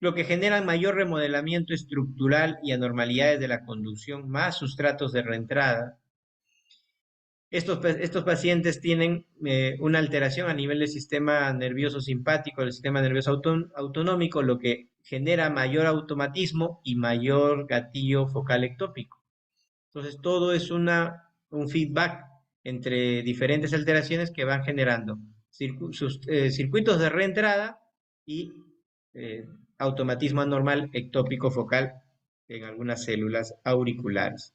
lo que genera mayor remodelamiento estructural y anormalidades de la conducción, más sustratos de reentrada. Estos pacientes tienen una alteración a nivel del sistema nervioso simpático, del sistema nervioso autonómico, lo que genera mayor automatismo y mayor gatillo focal ectópico. Entonces, todo es un feedback entre diferentes alteraciones que van generando circuitos de reentrada y eh, automatismo anormal ectópico focal en algunas células auriculares.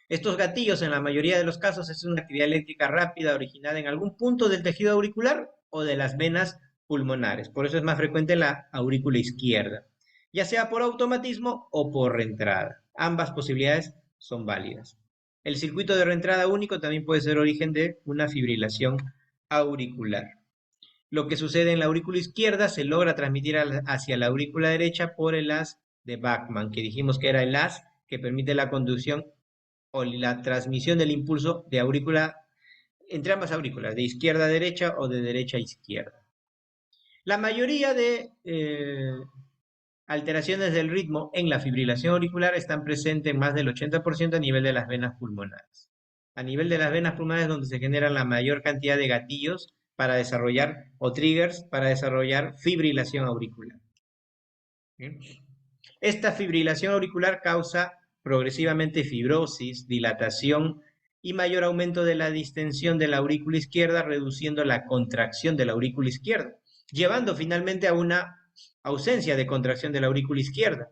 Estos gatillos, en la mayoría de los casos, es una actividad eléctrica rápida originada en algún punto del tejido auricular o de las venas pulmonares. Por eso es más frecuente en la aurícula izquierda, ya sea por automatismo o por reentrada. Ambas posibilidades son válidas. El circuito de reentrada único también puede ser origen de una fibrilación auricular. Lo que sucede en la aurícula izquierda se logra transmitir hacia la aurícula derecha por el haz de Bachmann, que dijimos que era el haz que permite la conducción o la transmisión del impulso de aurícula entre ambas aurículas, de izquierda a derecha o de derecha a izquierda. La mayoría de alteraciones del ritmo en la fibrilación auricular están presentes en más del 80% a nivel de las venas pulmonares. A nivel de las venas pulmonares donde se generan la mayor cantidad de gatillos para desarrollar o triggers para desarrollar fibrilación auricular. ¿Bien? Esta fibrilación auricular causa progresivamente fibrosis, dilatación y mayor aumento de la distensión de la aurícula izquierda, reduciendo la contracción de la aurícula izquierda, llevando finalmente a una ausencia de contracción de la aurícula izquierda,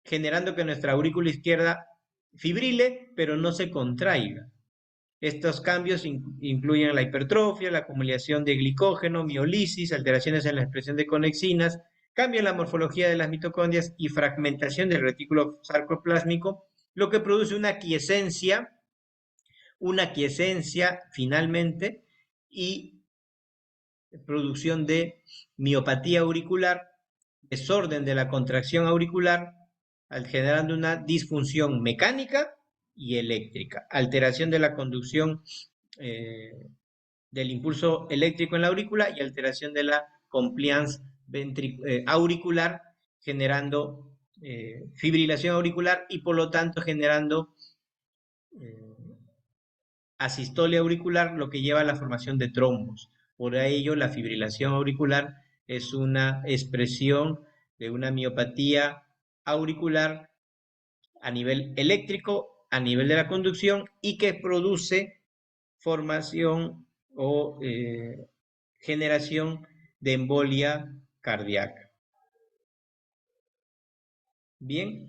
generando que nuestra aurícula izquierda fibrile, pero no se contraiga. Estos cambios incluyen la hipertrofia, la acumulación de glicógeno, miolisis, alteraciones en la expresión de conexinas, cambio en la morfología de las mitocondrias y fragmentación del retículo sarcoplásmico, lo que produce una quiescencia finalmente y producción de miopatía auricular, desorden de la contracción auricular, generando una disfunción mecánica y eléctrica, alteración de la conducción del impulso eléctrico en la aurícula y alteración de la compliance auricular, generando fibrilación auricular y por lo tanto generando asistolia auricular, lo que lleva a la formación de trombos. Por ello, la fibrilación auricular es una expresión de una miopatía auricular a nivel eléctrico, a nivel de la conducción y que produce formación o generación de embolia cardíaca. Bien,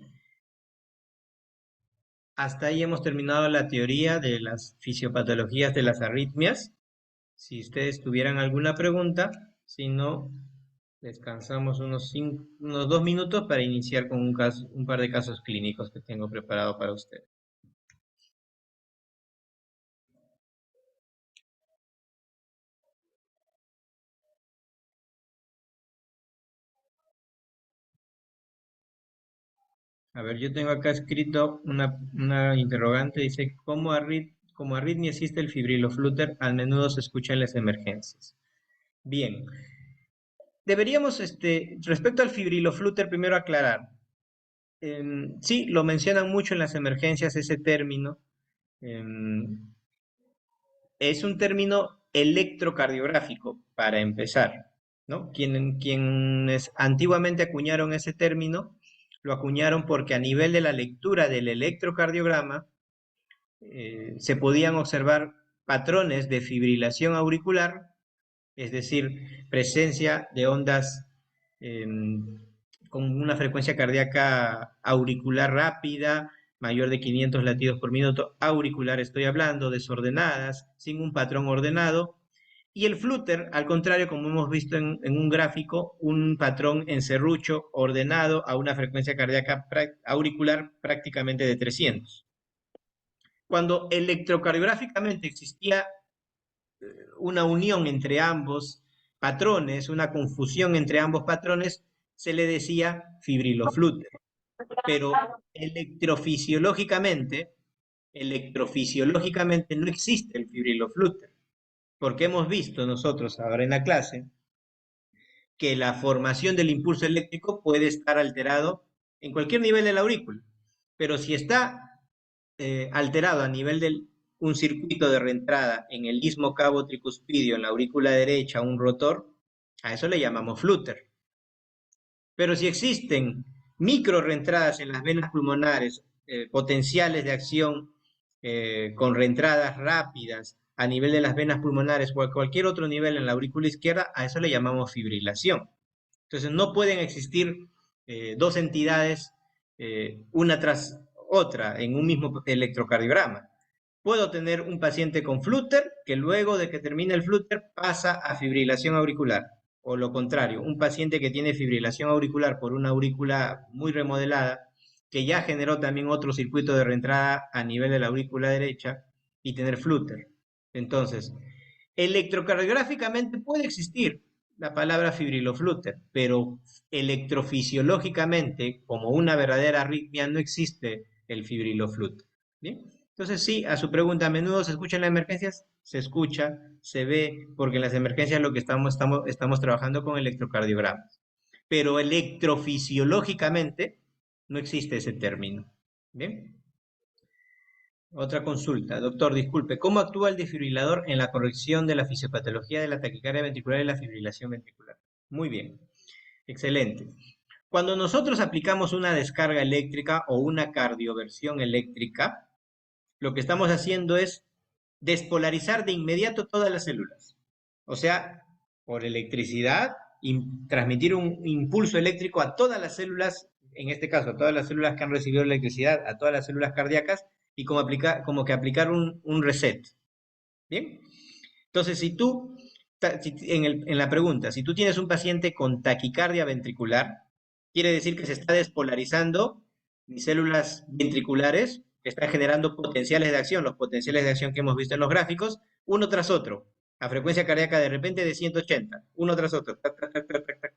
hasta ahí hemos terminado la teoría de las fisiopatologías de las arritmias. Si ustedes tuvieran alguna pregunta, si no, descansamos unos 2 minutos para iniciar con un par de casos clínicos que tengo preparado para ustedes. A ver, yo tengo acá escrito una interrogante, dice, ¿cómo arritmia existe el fibriloflúter? A menudo se escucha en las emergencias. Bien, deberíamos, respecto al fibriloflúter, primero aclarar. Sí, lo mencionan mucho en las emergencias ese término. em, es un término electrocardiográfico, para empezar, ¿no? Quienes antiguamente acuñaron ese término, lo acuñaron porque a nivel de la lectura del electrocardiograma se podían observar patrones de fibrilación auricular, es decir, presencia de ondas eh, con una frecuencia cardíaca auricular rápida, mayor de 500 latidos por minuto, auricular estoy hablando, desordenadas, sin un patrón ordenado. Y el flúter, al contrario, como hemos visto en un gráfico, un patrón en serrucho ordenado a una frecuencia cardíaca auricular prácticamente de 300. Cuando electrocardiográficamente existía una unión entre ambos patrones, una confusión entre ambos patrones, se le decía fibriloflúter. Pero electrofisiológicamente no existe el fibriloflúter, porque hemos visto nosotros ahora en la clase que la formación del impulso eléctrico puede estar alterado en cualquier nivel de la aurícula, pero si está alterado a nivel de un circuito de reentrada en el istmo cabo tricuspidio en la aurícula derecha, un rotor, a eso le llamamos flúter. Pero si existen micro reentradas en las venas pulmonares, potenciales de acción con reentradas rápidas a nivel de las venas pulmonares o a cualquier otro nivel en la aurícula izquierda, a eso le llamamos fibrilación. Entonces no pueden existir dos entidades una tras otra en un mismo electrocardiograma. Puedo tener un paciente con flúter que luego de que termine el flúter pasa a fibrilación auricular. O lo contrario, un paciente que tiene fibrilación auricular por una aurícula muy remodelada, que ya generó también otro circuito de reentrada a nivel de la aurícula derecha y tener flúter. Entonces, electrocardiográficamente puede existir la palabra fibriloflúter, pero electrofisiológicamente, como una verdadera arritmia, no existe el fibriloflut. ¿Bien? Entonces, sí, a su pregunta, ¿a menudo se escucha en las emergencias? Se escucha, se ve, porque en las emergencias lo que estamos trabajando con electrocardiogramas. Pero electrofisiológicamente no existe ese término. ¿Bien? Otra consulta. Doctor, disculpe, ¿cómo actúa el desfibrilador en la corrección de la fisiopatología de la taquicardia ventricular y la fibrilación ventricular? Muy bien, excelente. Cuando nosotros aplicamos una descarga eléctrica o una cardioversión eléctrica, lo que estamos haciendo es despolarizar de inmediato todas las células. O sea, por electricidad, transmitir un impulso eléctrico a todas las células, en este caso a todas las células que han recibido electricidad, a todas las células cardíacas, y como que aplicar un reset. ¿Bien? Entonces, en la pregunta, si tú tienes un paciente con taquicardia ventricular, quiere decir que se está despolarizando mis células ventriculares, que están generando potenciales de acción, los potenciales de acción que hemos visto en los gráficos, uno tras otro, a frecuencia cardíaca de repente de 180, uno tras otro. Tac, tac, tac, tac, tac, tac.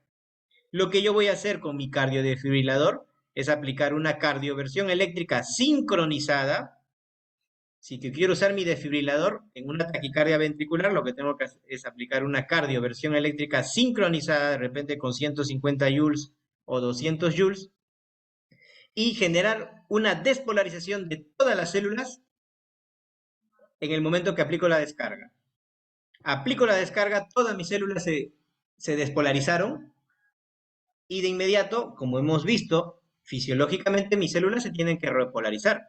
Lo que yo voy a hacer con mi cardiodefibrilador es aplicar una cardioversión eléctrica sincronizada. Si que quiero usar mi desfibrilador en una taquicardia ventricular, lo que tengo que hacer es aplicar una cardioversión eléctrica sincronizada, de repente con 150 joules o 200 joules, y generar una despolarización de todas las células en el momento que aplico la descarga. Aplico la descarga, todas mis células se despolarizaron y de inmediato, como hemos visto, fisiológicamente mis células se tienen que repolarizar.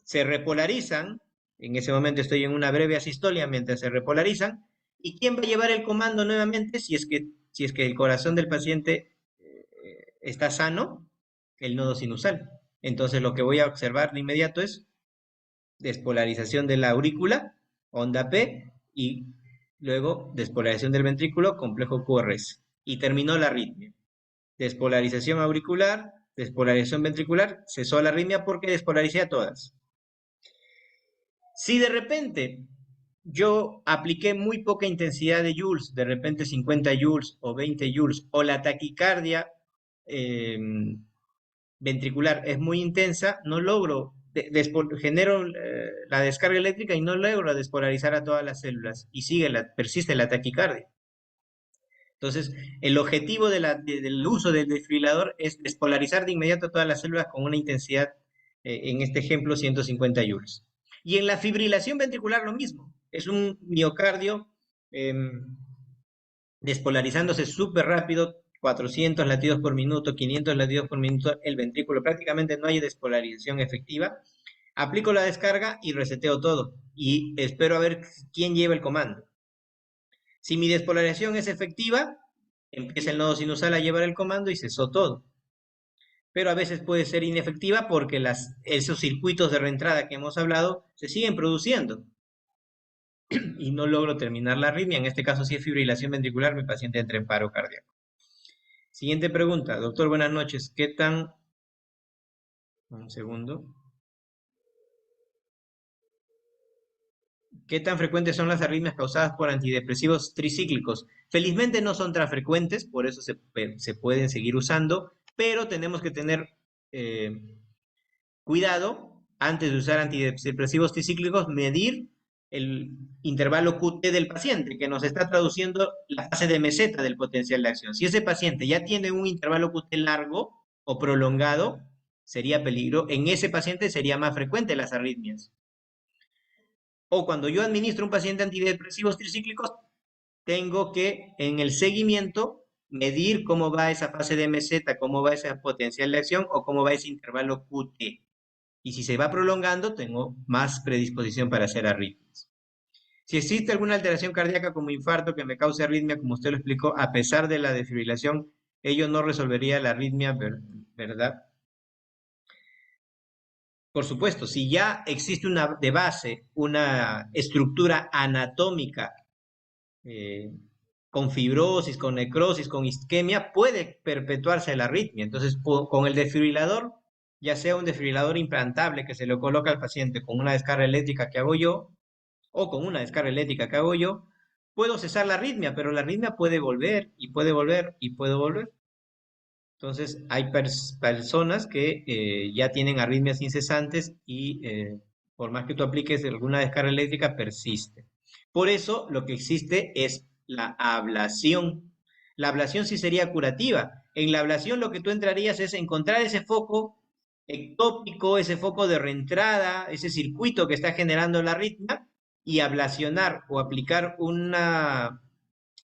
Se repolarizan, en ese momento estoy en una breve asistolia mientras se repolarizan, ¿y quién va a llevar el comando nuevamente si es que el corazón del paciente está sano? El nodo sinusal. Entonces lo que voy a observar de inmediato es despolarización de la aurícula, onda P, y luego despolarización del ventrículo, complejo QRS. Y terminó la arritmia. Despolarización auricular, despolarización ventricular, cesó la arritmia porque despolaricé a todas. Si de repente yo apliqué muy poca intensidad de joules, de repente 50 joules o 20 joules, o la taquicardia eh, ventricular es muy intensa, no logro, genero la descarga eléctrica y no logro despolarizar a todas las células y persiste la taquicardia. Entonces, el objetivo del uso del desfibrilador es despolarizar de inmediato todas las células con una intensidad, en este ejemplo, 150 joules. Y en la fibrilación ventricular lo mismo. Es un miocardio eh, despolarizándose súper rápido, 400 latidos por minuto, 500 latidos por minuto, el ventrículo. Prácticamente no hay despolarización efectiva. Aplico la descarga y reseteo todo. Y espero a ver quién lleva el comando. Si mi despolarización es efectiva, empieza el nodo sinusal a llevar el comando y cesó todo. Pero a veces puede ser inefectiva porque esos circuitos de reentrada que hemos hablado se siguen produciendo y no logro terminar la arritmia. En este caso, si es fibrilación ventricular, mi paciente entra en paro cardíaco. Siguiente pregunta. Doctor, buenas noches. Un segundo. ¿Qué tan frecuentes son las arritmias causadas por antidepresivos tricíclicos? Felizmente no son tan frecuentes, por eso se pueden seguir usando, pero tenemos que tener eh, cuidado antes de usar antidepresivos tricíclicos, medir el intervalo QT del paciente, que nos está traduciendo la fase de meseta del potencial de acción. Si ese paciente ya tiene un intervalo QT largo o prolongado, sería peligro. En ese paciente sería más frecuente las arritmias. O cuando yo administro un paciente antidepresivos tricíclicos, tengo que en el seguimiento medir cómo va esa fase de meseta, cómo va esa potencial de acción o cómo va ese intervalo QT. Y si se va prolongando, tengo más predisposición para hacer arritmias. Si existe alguna alteración cardíaca como infarto que me cause arritmia, como usted lo explicó, a pesar de la desfibrilación, ello no resolvería la arritmia, ¿verdad? Por supuesto, si ya existe de base una estructura anatómica eh, con fibrosis, con necrosis, con isquemia, puede perpetuarse la arritmia. Entonces, con el desfibrilador, ya sea un desfibrilador implantable que se lo coloca al paciente con una descarga eléctrica que hago yo, o con una descarga eléctrica que hago yo, puedo cesar la arritmia, pero la arritmia puede volver y puede volver y puede volver. Entonces, hay personas que ya tienen arritmias incesantes y por más que tú apliques alguna descarga eléctrica, persiste. Por eso, lo que existe es la ablación. La ablación sí sería curativa. En la ablación lo que tú entrarías es encontrar ese foco ectópico, ese foco de reentrada, ese circuito que está generando la arritmia y ablacionar o aplicar una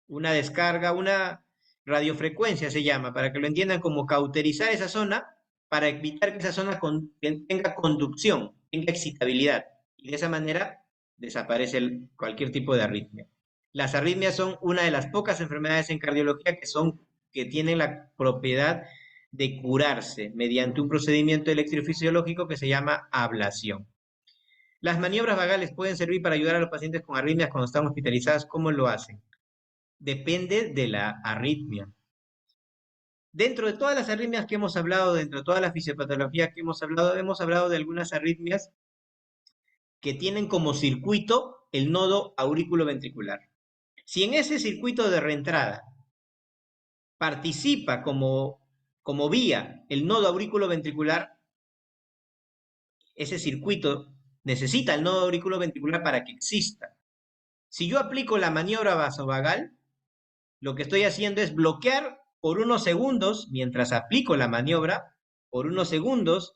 descarga, una radiofrecuencia se llama, para que lo entiendan como cauterizar esa zona para evitar que esa zona tenga conducción, tenga excitabilidad. Y de esa manera desaparece cualquier tipo de arritmia. Las arritmias son una de las pocas enfermedades en cardiología que tienen la propiedad de curarse mediante un procedimiento electrofisiológico que se llama ablación. Las maniobras vagales pueden servir para ayudar a los pacientes con arritmias cuando están hospitalizados. ¿Cómo lo hacen? Depende de la arritmia. Dentro de todas las arritmias que hemos hablado, dentro de toda la fisiopatología que hemos hablado de algunas arritmias que tienen como circuito el nodo aurículo-ventricular. Si en ese circuito de reentrada participa como vía el nodo aurículo-ventricular, ese circuito necesita el nodo aurículo-ventricular para que exista. Si yo aplico la maniobra vasovagal, lo que estoy haciendo es bloquear por unos segundos, mientras aplico la maniobra, por unos segundos,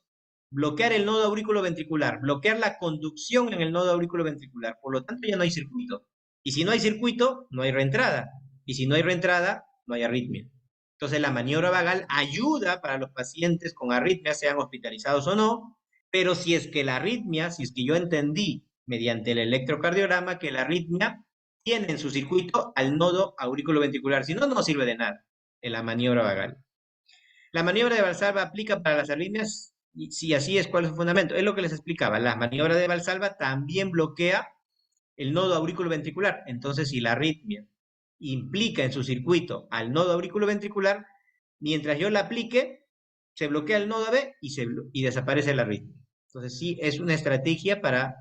bloquear el nodo aurículo-ventricular, bloquear la conducción en el nodo aurículo-ventricular. Por lo tanto, ya no hay circuito. Y si no hay circuito, no hay reentrada. Y si no hay reentrada, no hay arritmia. Entonces, la maniobra vagal ayuda para los pacientes con arritmia, sean hospitalizados o no, pero si es que la arritmia, si es que yo entendí mediante el electrocardiograma que la arritmia tiene en su circuito al nodo aurículo-ventricular. Si no, no sirve de nada en la maniobra vagal. La maniobra de Valsalva aplica para las arritmias, y si así es, ¿cuál es su fundamento? Es lo que les explicaba. La maniobra de Valsalva también bloquea el nodo aurículo-ventricular. Entonces, si la arritmia implica en su circuito al nodo aurículo-ventricular, mientras yo la aplique, se bloquea el nodo B y desaparece la arritmia. Entonces, sí, es una estrategia para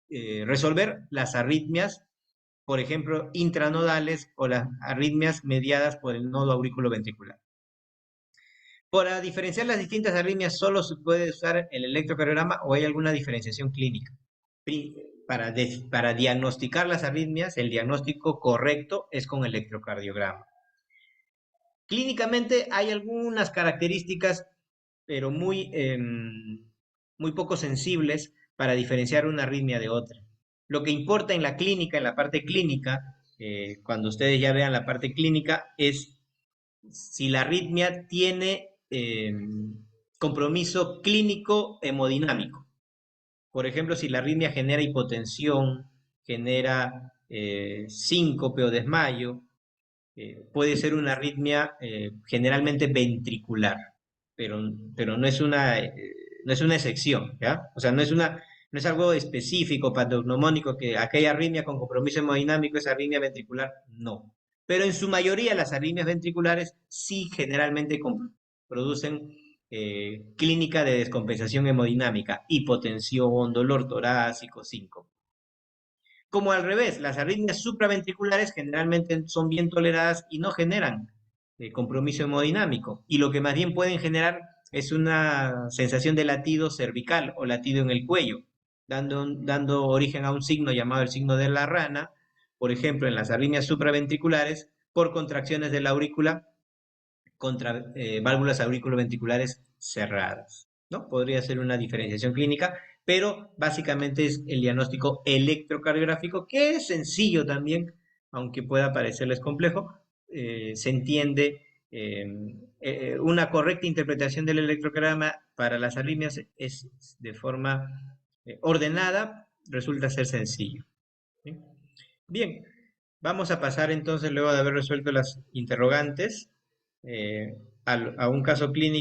resolver las arritmias, por ejemplo, intranodales o las arritmias mediadas por el nodo aurículo-ventricular. Para diferenciar las distintas arritmias, ¿solo se puede usar el electrocardiograma o hay alguna diferenciación clínica? Para diagnosticar las arritmias, el diagnóstico correcto es con electrocardiograma. Clínicamente hay algunas características, pero muy poco sensibles para diferenciar una arritmia de otra. Lo que importa en la clínica, en la parte clínica, cuando ustedes ya vean la parte clínica, es si la arritmia tiene compromiso clínico hemodinámico. Por ejemplo, si la arritmia genera hipotensión, genera síncope o desmayo, puede ser una arritmia generalmente ventricular, pero, pero no es una excepción, ¿ya? O sea, no es algo específico, patognomónico, que aquella arritmia con compromiso hemodinámico es arritmia ventricular, no. Pero en su mayoría las arritmias ventriculares sí generalmente producen clínica de descompensación hemodinámica, hipotensión, dolor torácico, síncope. Como al revés, las arritmias supraventriculares generalmente son bien toleradas y no generan compromiso hemodinámico. Y lo que más bien pueden generar es una sensación de latido cervical o latido en el cuello, dando origen a un signo llamado el signo de la rana, por ejemplo, en las arritmias supraventriculares, por contracciones de la aurícula contra válvulas auriculoventriculares cerradas, ¿no? Podría ser una diferenciación clínica, pero básicamente es el diagnóstico electrocardiográfico, que es sencillo también, aunque pueda parecerles complejo, se entiende. Una correcta interpretación del electrocardiograma para las arritmias es de forma ordenada, resulta ser sencillo. ¿Sí? Bien, vamos a pasar entonces, luego de haber resuelto las interrogantes, a un caso clínico.